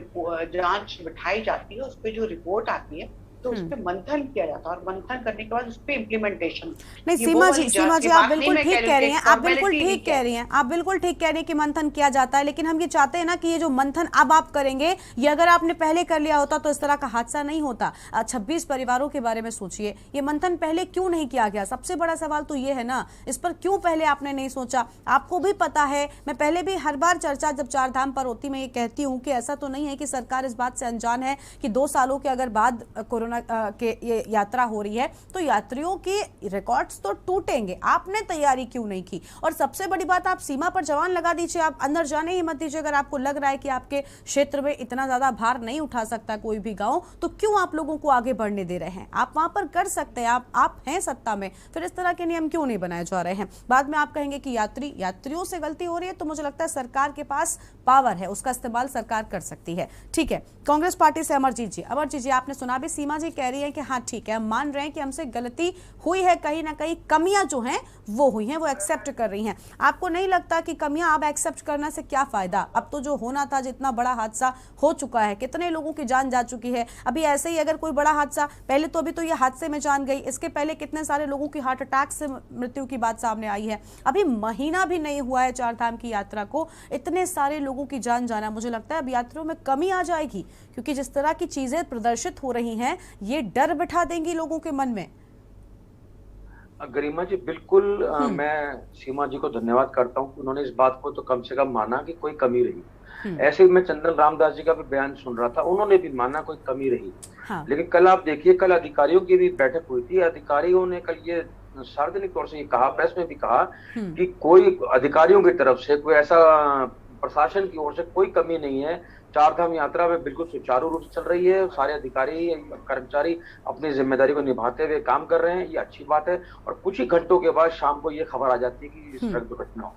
जांच बिठाई जाती है, उस पर जो रिपोर्ट आती है तो उस पर मंथन किया जाता है, और मंथन करने के बाद उस पर इम्प्लीमेंटेशन। नहीं सीमा जी आप बिल्कुल ठीक कह रही हैं, आप बिल्कुल ठीक कह रही हैं, आप बिल्कुल ठीक कह रही हैं कि मंथन किया जाता है, लेकिन हम ये चाहते हैं ना कि ये जो मंथन अब आप करेंगे, ये अगर आपने पहले कर लिया होता तो इस तरह का हादसा नहीं होता। 26 परिवारों के बारे में सोचिए, ये मंथन पहले क्यों नहीं किया गया? सबसे बड़ा सवाल तो ये है ना, इस पर क्यों पहले आपने नहीं सोचा? आपको भी पता है, मैं पहले भी हर बार चर्चा जब चारधाम पर होती मैं ये कहती हूँ कि ऐसा तो नहीं है कि सरकार इस बात से अनजान है कि 2 सालों के अगर बाद कोरोना के ये यात्रा हो रही है तो यात्रियों के रिकॉर्ड्स तो टूटेंगे। आपने तैयारी क्यों नहीं की? और सबसे बड़ी बात, आप सीमा पर जवान लगा दीजिए, आप अंदर जाने ही मत दीजिए। अगर आपको लग रहा है कि आपके क्षेत्र में इतना ज्यादा भार नहीं उठा सकता कोई भी गांव, तो क्यों आप लोगों को आगे बढ़ने दे रहे हैं? आप वहां पर कर सकते हैं, आप हैं सत्ता में, फिर इस तरह के नियम क्यों नहीं बनाए जा रहे हैं? बाद में आप कहेंगे कि यात्रियों से गलती हो रही है, तो मुझे लगता है सरकार के पास पावर है, उसका इस्तेमाल सरकार कर सकती है। ठीक है, कांग्रेस पार्टी से अमरजीत जी आपने सुना भी, सीमा जी कह रही है कि हाँ ठीक है, हम मान रहे हैं कि हमसे गलती हुई है, कहीं ना कहीं कमियां जो हैं वो हुई हैं, वो एक्सेप्ट कर रही हैं। आपको नहीं लगता कि कमियां अब एक्सेप्ट करने से क्या फायदा? अब तो जो होना था, जितना बड़ा हादसा हो चुका है, कितने लोगों की जान जा चुकी है। अभी ऐसे ही अगर कोई बड़ा हादसा, पहले तो अभी तो ये हादसे में जान गई, इसके पहले कितने सारे लोगों की हार्ट अटैक से मृत्यु की बात सामने आई है। अभी महीना भी नहीं हुआ है चारधाम की यात्रा को, इतने सारे लोगों की जान जाना, मुझे लगता है अब यात्रियों में कमी आ जाएगी, क्योंकि जिस तरह की चीजें प्रदर्शित हो रही हैं ये डर बिठा देंगी लोगों के मन में। गरिमा जी बिल्कुल, मैं सीमा जी को धन्यवाद करता हूं कि उन्होंने इस बात को तो कम से कम माना कि कोई कमी रही। ऐसे ही मैं चंदन रामदास जी का भी बयान सुन रहा था, उन्होंने भी माना कोई कमी रही। लेकिन कल आप देखिए, कल अधिकारियों की भी बैठक हुई थी, अधिकारियों ने कल ये सार्वजनिक तौर से ये कहा, प्रेस में भी कहा कि कोई अधिकारियों की तरफ से कोई ऐसा, प्रशासन की ओर से कोई कमी नहीं है। चारधाम यात्रा में बिल्कुल सुचारू रूप से चल रही है, सारे अधिकारी कर्मचारी अपनी जिम्मेदारी को निभाते हुए काम कर रहे हैं, ये अच्छी बात है। और कुछ ही घंटों के बाद शाम को ये खबर आ जाती है कि सड़क दुर्घटना हो।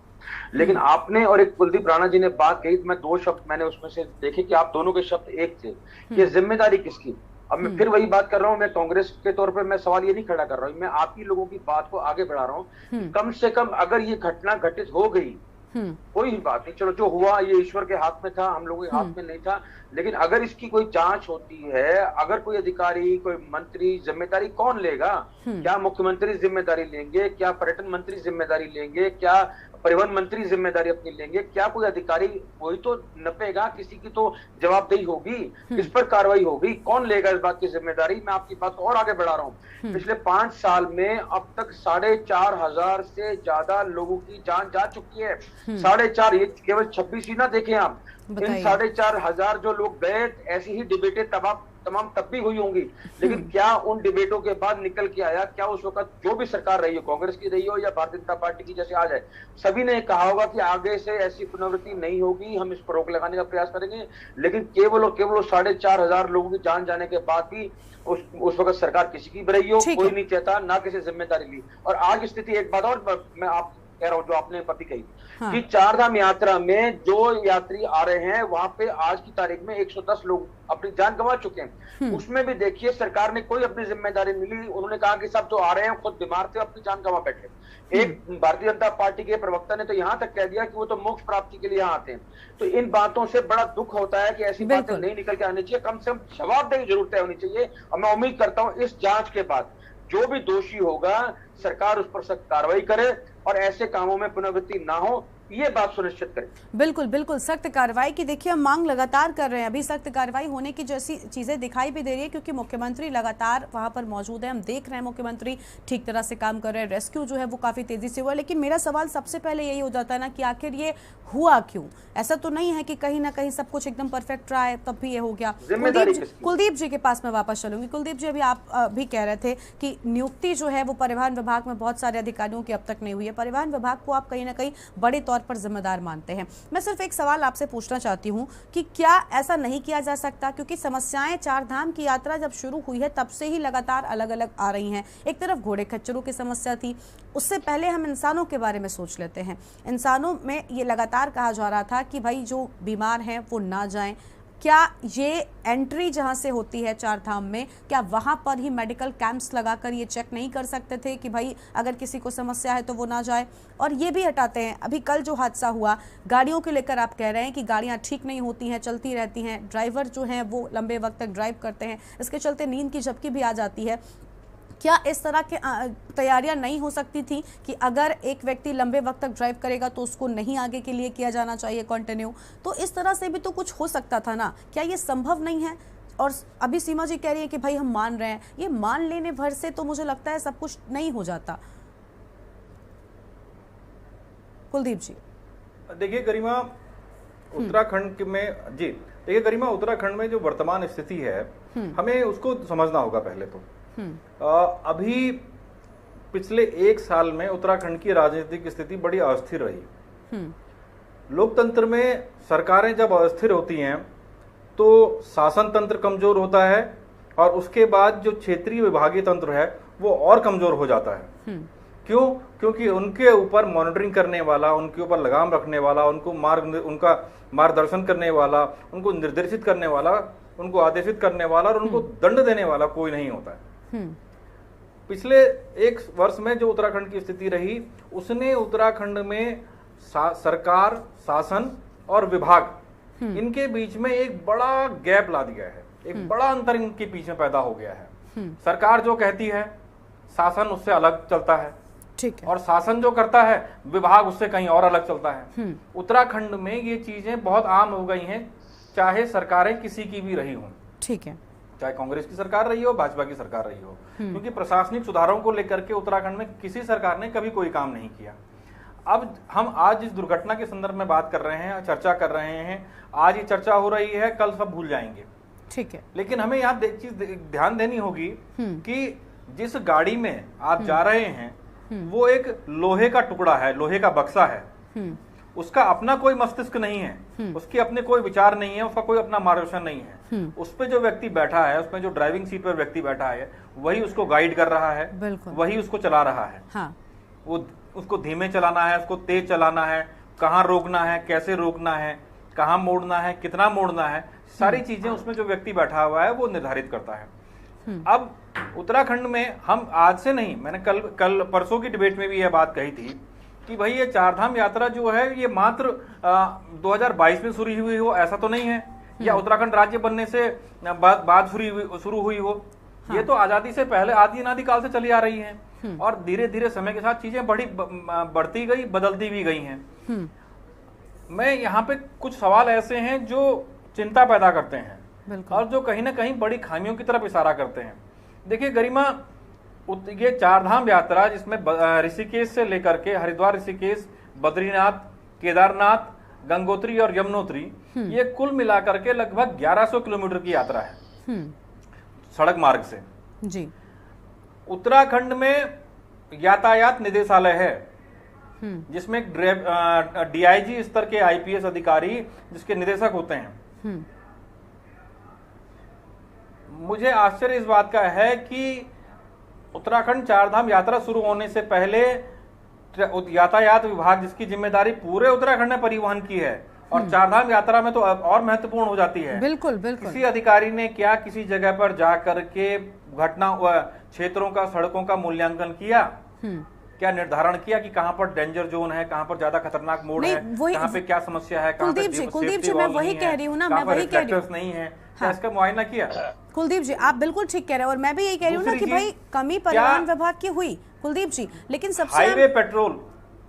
लेकिन आपने और एक कुलदीप राणा जी ने बात कही, तो मैं 2 शब्द मैंने उसमें से देखे कि आप दोनों के शब्द एक थे, ये जिम्मेदारी किसकी। अब मैं फिर वही बात कर रहा हूँ, मैं कांग्रेस के तौर पर मैं सवाल ये नहीं खड़ा कर रहा हूँ, मैं आप ही लोगों की बात को आगे बढ़ा रहा हूँ। कम से कम अगर ये घटना घटित हो गई, कोई बात नहीं, चलो जो हुआ ये ईश्वर के हाथ में था, हम लोगों के हाथ में नहीं था, लेकिन अगर इसकी कोई जांच होती है, अगर कोई अधिकारी, कोई मंत्री, जिम्मेदारी कौन लेगा? क्या मुख्यमंत्री जिम्मेदारी लेंगे? क्या पर्यटन मंत्री जिम्मेदारी लेंगे? क्या परिवहन मंत्री जिम्मेदारी अपनी लेंगे, क्या कोई अधिकारी वही तो नपेगा, किसी की तो जवाबदेही होगी, किस पर कार्रवाई होगी, कौन लेगा इस बात की जिम्मेदारी। मैं आपकी बात और आगे बढ़ा रहा हूँ, पिछले 5 साल में अब तक 4,500 से ज्यादा लोगों की जान जा चुकी है। 4,500, ये केवल 26 ही ना देखें आप, इन 4,500 जो लोग गए, ऐसी ही डिबेटें तमाम तब भी हुई होंगी, लेकिन क्या उन डिबेटों के बाद निकल के आया, क्या उस वक्त जो भी सरकार रही हो, कांग्रेस की रही हो या भारतीय जनता पार्टी की जैसे आज है, सभी ने कहा होगा कि आगे से ऐसी पुनरावृत्ति नहीं होगी, हम इस पर रोक लगाने का प्रयास करेंगे। लेकिन केवल और केवल 4,500 लोगों की जान जाने के बाद भी उस वक्त सरकार किसी की भी रही हो, कोई नहीं चाहता, ना किसी जिम्मेदारी ली। और आज स्थिति, एक बात और मैं आप कह रहा हूँ जो आपने पति कही, कि 4 धाम यात्रा में जो यात्री आ रहे हैं, वहां पे आज की तारीख में 110 लोग अपनी जान गंवा चुके हैं। उसमें भी देखिए सरकार ने कोई अपनी जिम्मेदारी नहीं ली, उन्होंने कहा कि सब जो आ रहे हैं खुद बीमार थे, अपनी जान गंवा बैठे। एक भारतीय जनता पार्टी के प्रवक्ता ने तो यहां तक कह दिया कि वो तो मोक्ष प्राप्ति के लिए यहाँ आते हैं। तो इन बातों से बड़ा दुख होता है कि ऐसी बातें नहीं निकल के आनी चाहिए, कम से कम जवाबदेही जरूर तय होनी चाहिए। और मैं उम्मीद करता हूँ इस जांच के बाद जो भी दोषी होगा सरकार उस पर सख्त कार्रवाई करे और ऐसे कामों में पुनरावृत्ति ना हो, ये बात सुनिश्चित करें। बिल्कुल बिल्कुल, सख्त कार्रवाई की देखिए हम मांग लगातार कर रहे हैं, अभी सख्त कार्रवाई होने की जैसी चीजें दिखाई भी दे रही है, क्योंकि मुख्यमंत्री लगातार वहां पर मौजूद है, हम देख रहे हैं मुख्यमंत्री ठीक तरह से काम कर रहे हैं, रेस्क्यू जो है वो काफी तेजी से हुआ। लेकिन मेरा सवाल सबसे पहले यही हो जाता है ना कि आखिर ये हुआ क्यों? ऐसा तो नहीं है कि कहीं ना कहीं सब कुछ एकदम परफेक्ट रहा है तब भी ये हो गया। कुलदीप जी के पास मैं वापस चलूंगी। कुलदीप जी, अभी आप भी कह रहे थे कि नियुक्ति जो है वो परिवहन विभाग में बहुत सारे अधिकारियों की अब तक नहीं हुई है, परिवहन विभाग को आप कहीं ना कहीं बड़े तौर पर जिम्मेदार मानते हैं। मैं सिर्फ एक सवाल आपसे पूछना चाहती हूं कि क्या ऐसा नहीं किया जा सकता, क्योंकि समस्याएं 4 धाम की यात्रा जब शुरू हुई है तब से ही लगातार अलग अलग आ रही हैं। एक तरफ घोड़े खच्चरों की समस्या थी, उससे पहले हम इंसानों के बारे में सोच लेते हैं। इंसानों में ये लगातार कहा जा रहा था कि भाई जो बीमार हैं वो ना जाएं। क्या ये एंट्री जहां से होती है 4 धाम में, क्या वहां पर ही मेडिकल कैंप्स लगाकर ये चेक नहीं कर सकते थे कि भाई अगर किसी को समस्या है तो वो ना जाए? और ये भी हटाते हैं, अभी कल जो हादसा हुआ गाड़ियों को लेकर, आप कह रहे हैं कि गाड़ियां ठीक नहीं होती हैं, चलती रहती हैं, ड्राइवर जो हैं वो लंबे वक्त तक ड्राइव करते हैं, इसके चलते नींद की झपकी भी आ जाती है। क्या इस तरह की तैयारियां नहीं हो सकती थी कि अगर एक व्यक्ति लंबे वक्त तक ड्राइव करेगा तो उसको नहीं आगे के लिए किया जाना चाहिए कंटिन्यू? तो इस तरह से भी तो कुछ हो सकता था ना, क्या ये संभव नहीं है? और अभी सीमा जी कह रही है कि भाई हम मान रहे हैं, ये मान लेने भर से तो मुझे लगता है सब कुछ नहीं हो जाता। कुलदीप जी देखिए गरिमा, उत्तराखंड में जी देखिए गरिमा, उत्तराखंड में जो वर्तमान स्थिति है हमें उसको समझना होगा पहले तो। अभी पिछले 1 साल में उत्तराखंड की राजनीतिक स्थिति बड़ी अस्थिर रही। लोकतंत्र में सरकारें जब अस्थिर होती हैं तो शासन तंत्र कमजोर होता है और उसके बाद जो क्षेत्रीय विभागीय तंत्र है वो और कमजोर हो जाता है। क्यों? क्योंकि उनके ऊपर मॉनिटरिंग करने वाला, उनके ऊपर लगाम रखने वाला, उनका मार्गदर्शन करने वाला, उनको निर्देशित करने वाला, उनको आदेशित करने वाला और उनको दंड देने वाला कोई नहीं होता है। पिछले 1 वर्ष में जो उत्तराखंड की स्थिति रही, उसने उत्तराखंड में सरकार, शासन और विभाग इनके बीच में एक बड़ा गैप ला दिया है, एक बड़ा अंतर इनके बीच में पैदा हो गया है। सरकार जो कहती है शासन उससे अलग चलता है, ठीक है, और शासन जो करता है विभाग उससे कहीं और अलग चलता है। उत्तराखंड में ये चीजें बहुत आम हो गई हैं, चाहे सरकारें किसी की भी रही हों। ठीक है, चाहे कांग्रेस की सरकार रही हो, भाजपा की सरकार रही हो, क्योंकि प्रशासनिक सुधारों को लेकर के उत्तराखंड में किसी सरकार ने कभी कोई काम नहीं किया। अब हम आज इस दुर्घटना के संदर्भ में बात कर रहे हैं, चर्चा कर रहे हैं, आज ये चर्चा हो रही है, कल सब भूल जाएंगे। ठीक है, लेकिन हमें यहाँ चीज ध्यान देनी होगी कि जिस गाड़ी में आप जा रहे हैं वो एक लोहे का टुकड़ा है, लोहे का बक्सा है, उसका अपना कोई मस्तिष्क नहीं है, उसके अपने कोई विचार नहीं है, उसका कोई अपना मार्गदर्शन नहीं है। उस पे जो व्यक्ति बैठा है, उसमें जो ड्राइविंग सीट पर व्यक्ति बैठा है, वही उसको गाइड कर रहा है, वही उसको चला रहा है। हाँ। वो उसको धीमे चलाना है, उसको तेज चलाना है, कहाँ रोकना है, कैसे रोकना है, कहाँ मोड़ना है, कितना मोड़ना है, सारी चीजें उसमें जो व्यक्ति बैठा हुआ है वो निर्धारित करता है। अब उत्तराखंड में हम आज से नहीं, मैंने कल परसों की डिबेट में भी यह बात कही थी कि भाई ये 4 धाम यात्रा जो है ये मात्र 2022 में शुरू हुई हो, ऐसा तो नहीं है, या उत्तराखंड राज्य बनने से बाद शुरू हुई हो। ये तो आजादी से पहले आदि अनादि काल से चली आ रही है। और धीरे धीरे समय के साथ चीजें बढ़ती गई, बदलती भी गई हैं। मैं यहाँ पे कुछ सवाल ऐसे हैं जो चिंता पैदा करते हैं और जो कहीं ना कहीं बड़ी खामियों की तरफ इशारा करते हैं। देखिए गरिमा, ये चारधाम यात्रा जिसमें ऋषिकेश से लेकर के हरिद्वार, ऋषिकेश, बद्रीनाथ, केदारनाथ, गंगोत्री और यमुनोत्री, ये कुल मिलाकर के लगभग 1100 किलोमीटर की यात्रा है सड़क मार्ग से जी। उत्तराखंड में यातायात निदेशालय है जिसमें डीआईजी स्तर के आईपीएस अधिकारी जिसके निदेशक होते हैं। मुझे आश्चर्य इस बात का है कि उत्तराखंड चारधाम यात्रा शुरू होने से पहले यातायात विभाग, जिसकी जिम्मेदारी पूरे उत्तराखंड ने परिवहन की है, और चारधाम यात्रा में तो और महत्वपूर्ण हो जाती है। बिल्कुल बिल्कुल। किसी अधिकारी ने क्या किसी जगह पर जाकर के घटना क्षेत्रों का, सड़कों का मूल्यांकन किया? क्या निर्धारण किया कि कहां पर डेंजर जोन है, कहां पर ज्यादा खतरनाक मोड़ है, कहां पे क्या समस्या है, कहां पे कुलदीप जी मैं वही कह रही हूँ ना, मैं वही कह रही हूँ नहीं है, क्या इसका मुआयना किया? कुलदीप जी आप बिल्कुल ठीक कह रहे हैं और मैं भी यही कह रही हूँ ना कि भाई कमी परिवहन विभाग की हुई कुलदीप जी, लेकिन सबसे हाईवे पेट्रोल,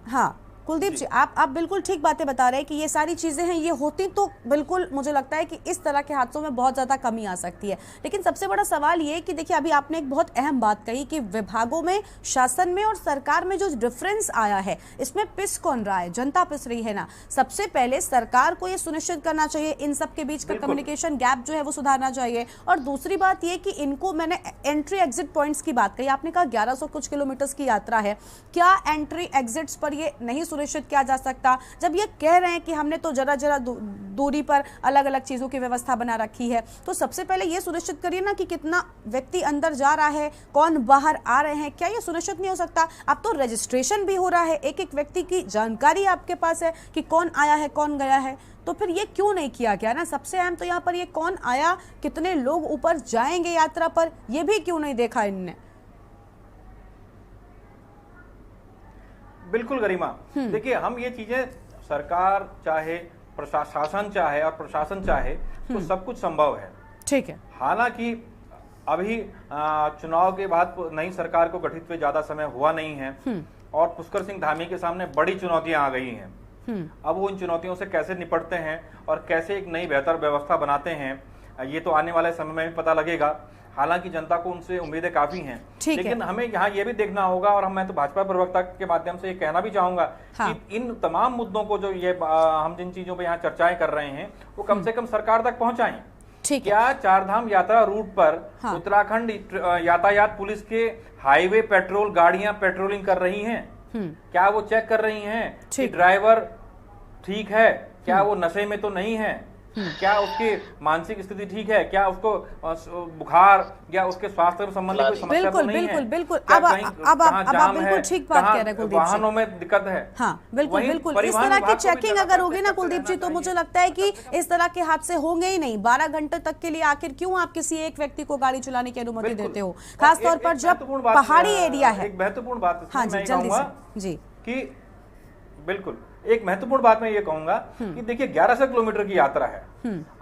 हाँ कुलदीप जी आप बिल्कुल ठीक बातें बता रहे हैं कि ये सारी चीजें हैं, ये होती तो बिल्कुल मुझे लगता है कि इस तरह के हादसों में बहुत ज्यादा कमी आ सकती है। लेकिन सबसे बड़ा सवाल ये कि देखिए अभी आपने एक बहुत अहम बात कही कि विभागों में, शासन में और सरकार में जो डिफरेंस आया है, इसमें पिस कौन रहा है? जनता पिस रही है ना। सबसे पहले सरकार को ये सुनिश्चित करना चाहिए, इन सब के बीच का कम्युनिकेशन गैप जो है वो सुधारना चाहिए। और दूसरी बात ये कि इनको, मैंने एंट्री एग्जिट पॉइंट्स की बात कही, आपने कहा 1100 कुछ किलोमीटर की यात्रा है, क्या एंट्री एग्जिट्स पर ये नहीं सुनिश्चित किया जा सकता? जब ये कह रहे हैं कि हमने तो जरा दूरी पर अलग अलग चीजों की व्यवस्था बना रखी है, तो सबसे पहले ये सुनिश्चित करिए ना कि कितना व्यक्ति अंदर जा रहा है, कौन बाहर आ रहे हैं। क्या ये सुनिश्चित नहीं हो सकता? अब तो रजिस्ट्रेशन भी हो रहा है, एक एक व्यक्ति की जानकारी आपके पास है कि कौन आया है, कौन गया है, तो फिर ये क्यों नहीं किया गया ना? सबसे अहम तो यहाँ पर ये कौन आया, कितने लोग ऊपर जाएंगे यात्रा पर, ये भी क्यों नहीं देखा इनने? बिल्कुल गरिमा, देखिए हम ये चीजें, सरकार चाहे, प्रशासन चाहे और प्रशासन चाहे, तो सब कुछ संभव है। ठीक है। हालांकि अभी चुनाव के बाद नई सरकार को गठित हुए ज्यादा समय हुआ नहीं है और पुष्कर सिंह धामी के सामने बड़ी चुनौतियां आ गई हैं। अब वो इन चुनौतियों से कैसे निपटते हैं और कैसे एक नई बेहतर व्यवस्था बनाते हैं, ये तो आने वाले समय में भी पता लगेगा। हालांकि जनता को उनसे उम्मीदें काफी हैं, लेकिन हमें यहाँ ये भी देखना होगा, और मैं तो भाजपा प्रवक्ता के माध्यम से ये कहना भी चाहूंगा कि इन तमाम मुद्दों को, जो ये हम जिन चीजों पे यहाँ चर्चाएं कर रहे हैं, वो कम से कम सरकार तक पहुंचाएं। क्या चारधाम यात्रा रूट पर उत्तराखंड यातायात पुलिस के हाईवे पेट्रोल गाड़ियां पेट्रोलिंग कर रही हैं? क्या वो चेक कर रही हैं कि ड्राइवर ठीक है, क्या वो नशे में तो नहीं है, क्या उसकी मानसिक स्थिति ठीक है, क्या उसको बुखार या उसके स्वास्थ्य से संबंधित कोई समस्या तो नहीं है? बिल्कुल। अब आप बिल्कुल ठीक बात कह रहे हैं कुलदीप जी, वाहनों में दिक्कत है। हाँ बिल्कुल। इस तरह की चेकिंग अगर होगी ना कुलदीप जी, तो मुझे लगता है कि इस तरह के हादसे होंगे ही नहीं। 12 घंटे तक के लिए आखिर क्यों आप किसी एक व्यक्ति को गाड़ी चलाने की अनुमति देते हो, खासतौर पर जब पहाड़ी एरिया है? एक महत्वपूर्ण बात हाँ जी, जल्दी से जी, कि बिल्कुल एक महत्वपूर्ण बात मैं ये कहूंगा कि देखिए 1100 किलोमीटर की यात्रा है,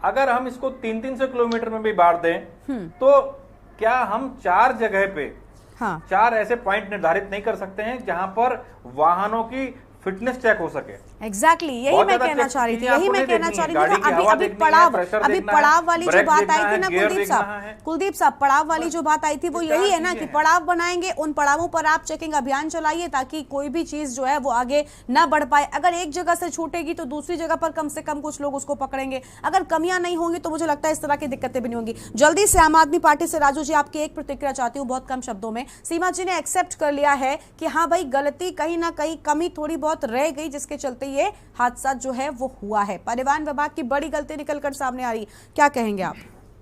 अगर हम इसको 300 किलोमीटर में भी बांट दें तो क्या हम 4 जगह पे 4 ऐसे पॉइंट निर्धारित नहीं कर सकते हैं जहां पर वाहनों की फिटनेस चेक हो सके? एग्जैक्टली यही मैं कहना चाह रही थी, यही मैं कहना चाह रही थी ना। अभी पड़ाव वाली जो बात आई थी ना कुलदीप साहब, पड़ाव वाली जो बात आई थी वो यही है ना कि पड़ाव बनाएंगे, उन पड़ावों पर आप चेकिंग अभियान चलाइए ताकि कोई भी चीज जो है वो आगे ना बढ़ पाए। अगर एक जगह से छूटेगी तो दूसरी जगह पर कम से कम कुछ लोग उसको पकड़ेंगे। अगर कमियां नहीं होंगी तो मुझे लगता है इस तरह की दिक्कतें भी नहीं होंगी। जल्दी से आम आदमी पार्टी से राजू जी आपकी एक प्रतिक्रिया चाहती हूँ बहुत कम शब्दों में। सीमा जी ने एक्सेप्ट कर लिया है कि हाँ भाई गलती कहीं ना कहीं, कमी थोड़ी बहुत रह गई जिसके चलते ये हादसा जो है वो हुआ है। परिवहन विभाग की बड़ी गलती निकलकर सामने आ रही, क्या कहेंगे आप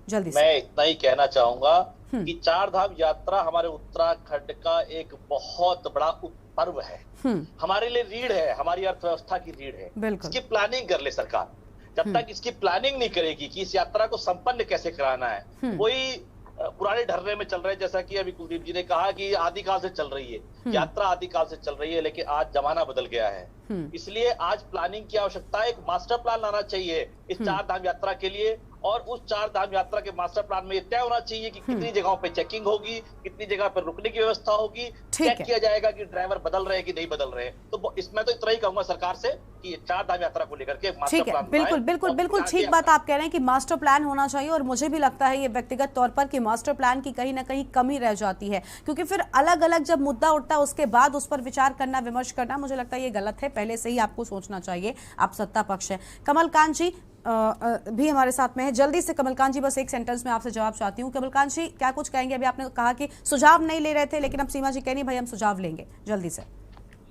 जल्दी से? मैं इतना ही कहना चाहूंगा कि चारधाम यात्रा हमारे उत्तराखंड का एक बहुत बड़ा पर्व है, हमारे लिए रीढ़ है, हमारी अर्थव्यवस्था की रीढ़ है। इसकी प्लानिंग कर ले सरकार। जब तक इसकी प्लानिंग नहीं करेगी कि इस यात्रा को संपन्न कैसे कराना है, वही पुराने ढर्रे में चल रहे हैं। जैसा कि अभी कुलदीप जी ने कहा कि आदिकाल से चल रही है यात्रा, आदिकाल से चल रही है, लेकिन आज जमाना बदल गया है। इसलिए आज प्लानिंग की आवश्यकता है, एक मास्टर प्लान लाना चाहिए इस चारधाम यात्रा के लिए। और उस 4 धाम यात्रा के मास्टर प्लान में ये तय होना चाहिए कि कितनी जगहों पे चेकिंग होगी, कितनी जगह पर रुकने की व्यवस्था होगी, चेक किया जाएगा कि ड्राइवर बदल रहे हैं कि नहीं बदल रहे हैं। तो इसमें तो इतना ही कहूंगा सरकार से कि 4 धाम यात्रा को लेकर के मास्टर प्लान बिल्कुल बिल्कुल बिल्कुल ठीक बात आप कह रहे हैं कि मास्टर प्लान होना चाहिए। और मुझे भी लगता है ये व्यक्तिगत तौर पर कि मास्टर प्लान की कहीं ना कहीं कमी रह जाती है, क्योंकि फिर अलग अलग जब मुद्दा उठता है उसके बाद उस पर विचार करना, विमर्श करना, मुझे लगता है ये गलत है। पहले से ही आपको सोचना चाहिए। आप सत्ता पक्ष है। कमलकांत जी भी हमारे साथ में है। जल्दी से कमलकांत जी, बस एक सेंटेंस में आपसे जवाब चाहती हूँ। कमलकांत जी क्या कुछ कहेंगे? अभी आपने कहा कि सुझाव नहीं ले रहे थे, लेकिन अब सीमा जी कह रही भाई हम सुझाव लेंगे। जल्दी से।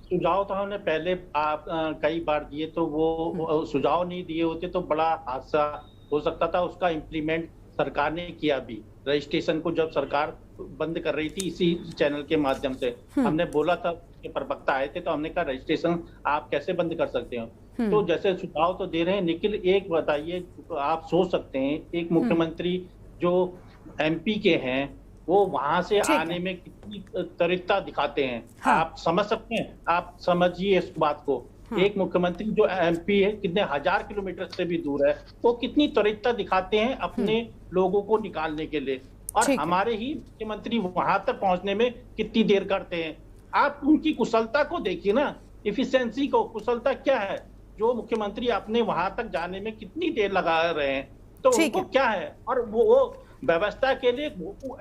सुझाव तो हमने पहले आप कई बार दिए, तो वो सुझाव नहीं दिए होते तो बड़ा हादसा हो सकता था। उसका इम्प्लीमेंट सरकार ने किया भी। रजिस्ट्रेशन को जब सरकार बंद कर रही थी इसी चैनल के माध्यम से, हमने बोला था, उसके प्रवक्ता आए थे तो हमने कहा रजिस्ट्रेशन आप कैसे बंद कर सकते हो। तो जैसे सुझाव तो दे रहे हैं, लेकिन एक बताइए, आप सोच सकते हैं एक मुख्यमंत्री जो एमपी के हैं वो वहां से आने में कितनी त्वरितता दिखाते हैं। आप समझ सकते हैं, आप समझिए इस बात को। एक मुख्यमंत्री जो एमपी है, कितने 1000 किलोमीटर से भी दूर है, वो कितनी त्वरितता दिखाते हैं अपने लोगों को निकालने के लिए, और हमारे ही मुख्यमंत्री वहां तक पहुंचने में कितनी देर करते हैं। आप उनकी कुशलता को देखिए ना, इफिशिएंसी को, कुशलता क्या है। जो मुख्यमंत्री अपने वहां तक जाने में कितनी देर लगा रहे हैं, तो उनको क्या है। और वो व्यवस्था के लिए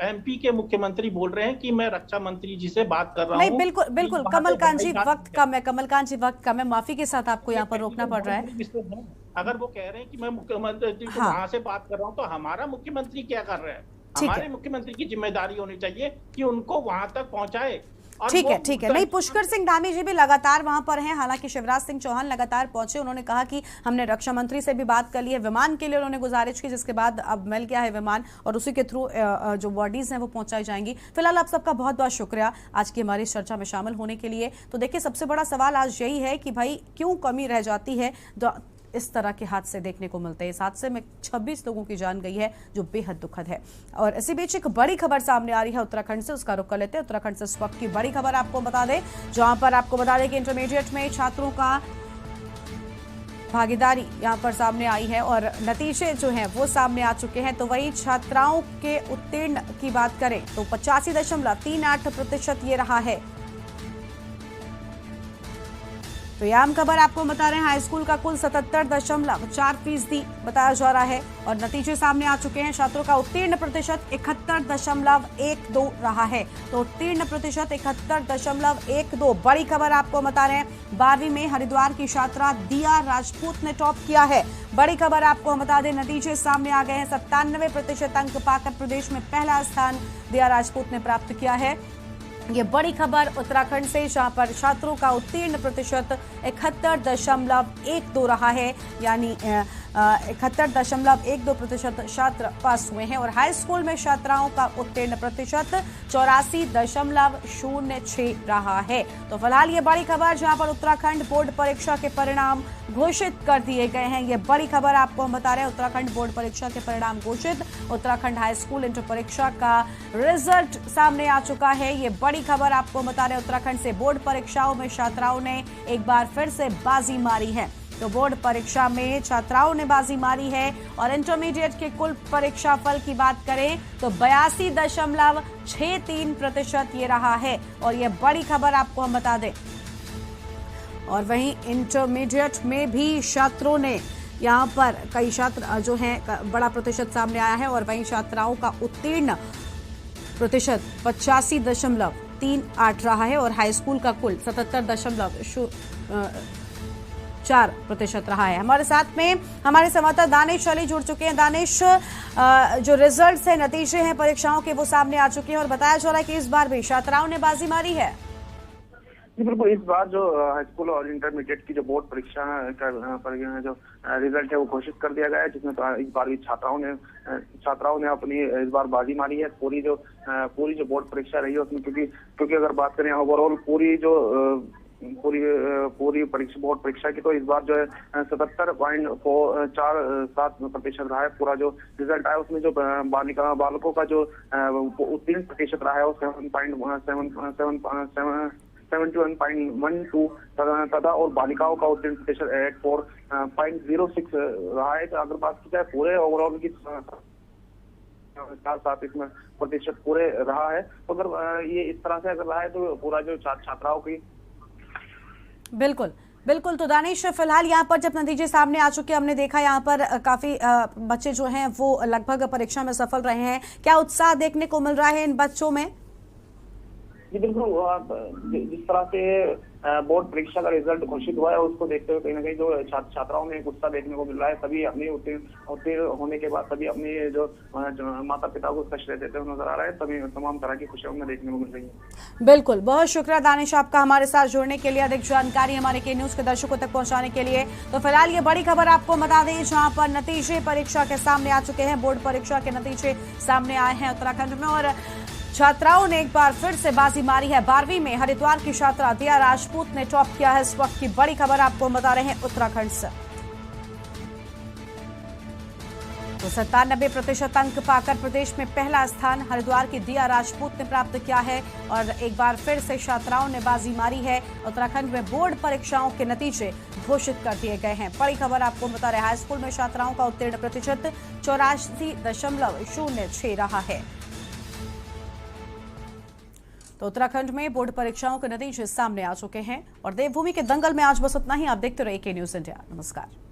एमपी के मुख्यमंत्री बोल रहे हैं कि मैं रक्षा मंत्री जी से बात कर रहा हूं। नहीं, बिल्कुल बिल्कुल कमलकांत जी, वक्त कम है। कमलकांत जी वक्त कम है, माफी के साथ आपको यहाँ पर रोकना पड़ रहा है। अगर वो कह रहे हैं कि मैं मुख्यमंत्री को वहां से बात कर रहा हूँ, तो हमारा मुख्यमंत्री क्या कर रहे हैं? हमारे मुख्यमंत्री की जिम्मेदारी होनी चाहिए कि उनको वहां तक पहुंचाए। ठीक है। नहीं, पुष्कर सिंह धामी जी भी लगातार वहां पर हैं। हालांकि शिवराज सिंह चौहान लगातार पहुंचे। उन्होंने कहा कि हमने रक्षा मंत्री से भी बात कर ली है, विमान के लिए उन्होंने गुजारिश की, जिसके बाद अब मिल गया है विमान और उसी के थ्रू जो बॉडीज हैं वो पहुंचाई जाएंगी। फिलहाल आप सबका बहुत बहुत शुक्रिया आज की हमारी चर्चा में शामिल होने के लिए। तो देखिए, सबसे बड़ा सवाल आज यही है कि भाई क्यों कमी रह जाती है। इस तरह के हादसे देखने को मिलते हैं। इस हादसे में 26 लोगों की जान गई है, जो बेहद दुखद है। और इसी बीच एक बड़ी खबर सामने आ रही है उत्तराखंड से, उसका रुख कर लेते हैं। उत्तराखंड से इस वक्त की बड़ी खबर आपको बता दें, जहां पर आपको बता दें कि इंटरमीडिएट में छात्रों का भागीदारी यहां पर सामने आई है और नतीजे जो हैं वो सामने आ चुके हैं। तो वही छात्राओं के उत्तीर्ण की बात करें तो 85.38% ये रहा है। तो यह आम खबर आपको बता रहे हैं। हाई स्कूल का कुल 77.4% बताया जा रहा है और नतीजे सामने आ चुके हैं। छात्रों का उत्तीर्ण प्रतिशत 71.12 रहा है। तो उत्तीर्ण प्रतिशत 71.12। बड़ी खबर आपको बता रहे हैं, 12वीं में हरिद्वार की छात्रा दिया राजपूत ने टॉप किया है। बड़ी खबर आपको बता दें, नतीजे सामने आ गए हैं। 97% अंक पाकर प्रदेश में पहला स्थान दिया राजपूत ने प्राप्त किया है। ये बड़ी खबर उत्तराखंड से, जहां पर छात्रों का उत्तीर्ण प्रतिशत 71.12 रहा है, यानी 71.12% छात्र पास हुए हैं। और हाई स्कूल में छात्राओं का उत्तीर्ण प्रतिशत 84.06 रहा है। तो फिलहाल ये बड़ी खबर, जहां पर उत्तराखंड बोर्ड परीक्षा के परिणाम घोषित कर दिए गए हैं। ये बड़ी खबर आपको हम बता रहे हैं, उत्तराखंड बोर्ड परीक्षा के परिणाम घोषित। उत्तराखंड हाई स्कूल इंटर परीक्षा का रिजल्ट सामने आ चुका है। ये बड़ी खबर आपको बता रहे हैं, उत्तराखंड से बोर्ड परीक्षाओं में छात्राओं ने एक बार फिर से बाजी मारी है। तो बोर्ड परीक्षा में छात्राओं ने बाजी मारी है। और इंटरमीडिएट के कुल परीक्षा फल की बात करें तो 82.63% ये रहा है। और ये बड़ी खबर आपको हम बता दें। और वहीं इंटरमीडिएट में भी छात्रों ने, यहाँ पर कई छात्र जो हैं बड़ा प्रतिशत सामने आया है। और वहीं छात्राओं का उत्तीर्ण प्रतिशत 85.38 रहा है। और हाई स्कूल का कुल 77.4% रहा है। हमारे साथ में हमारे संवाददाता दानिश अली जुड़ चुके हैं। दानिश, जो रिजल्ट्स हैं, नतीजे हैं परीक्षाओं के, वो सामने आ चुके हैं और बताया जा रहा है कि इस बार भी छात्राओं ने बाजी मारी है। बिल्कुल, इस बार जो हाई स्कूल और इंटरमीडिएट की जो बोर्ड परीक्षा का जो रिजल्ट है वो घोषित कर दिया गया है, जिसमें इस बार भी छात्राओं ने अपनी इस बार बाजी मारी है। पूरी जो बोर्ड परीक्षा रही है उसमें, क्योंकि अगर बात करें ओवरऑल पूरी बोर्ड परीक्षा की, तो इस बार जो है 77.47% रहा है। पूरा जो रिजल्ट आया उसमें जो बालकों का जो उत्तीर्ण प्रतिशत रहा है वो 71.12 तथा और बालिकाओं का उत्तीर्ण प्रतिशत 84.06 रहा है। तो अगर बात की जाए पूरे ओवरऑल की साथ इसमें प्रतिशत पूरे रहा है, तो अगर ये इस तरह से अगर रहा है तो पूरा जो छात्राओं की बिल्कुल बिल्कुल। तो दानिश, फिलहाल यहाँ पर जब नतीजे सामने आ चुके, हमने देखा यहाँ पर काफी बच्चे जो हैं वो लगभग परीक्षा में सफल रहे हैं, क्या उत्साह देखने को मिल रहा है इन बच्चों में? जी बिल्कुल, जिस तरह से बोर्ड परीक्षा का रिजल्ट घोषित हुआ है उसको देखते हुए कहीं ना कहीं जो छात्राओं में एक उत्साह देखने को मिल रहा है। सभी अपनी उत्तीर्ण होने के बाद सभी अपनी जो माता पिता को कष्ट देते हुए नजर आ रहा है। सभी तमाम तरह की खुशियां में देखने को मिल रही है। बिल्कुल, बहुत शुक्रिया दानिश आपका हमारे साथ जुड़ने के लिए, अधिक जानकारी हमारे के न्यूज के दर्शकों तक पहुंचाने के लिए। तो फिलहाल ये बड़ी खबर आपको बता दें, जहां पर नतीजे परीक्षा के सामने आ चुके हैं, बोर्ड परीक्षा के नतीजे सामने आए हैं उत्तराखंड में और छात्राओं ने एक बार फिर से बाजी मारी है। 12वीं में हरिद्वार की छात्रा दिया राजपूत ने टॉप किया है। इस वक्त की बड़ी खबर आपको बता रहे हैं उत्तराखंड से। तो 97% अंक पाकर प्रदेश में पहला स्थान हरिद्वार की दिया राजपूत ने प्राप्त किया है और एक बार फिर से छात्राओं ने बाजी मारी है। उत्तराखंड में बोर्ड परीक्षाओं के नतीजे घोषित कर दिए गए हैं। बड़ी खबर आपको बता रहे हैं, हाई स्कूल में छात्राओं का उत्तीर्ण प्रतिशत 84.06 रहा है। तो उत्तराखंड में बोर्ड परीक्षाओं के नतीजे सामने आ चुके हैं और देवभूमि के दंगल में आज बस इतना ही। आप देखते रहिए के न्यूज इंडिया। नमस्कार।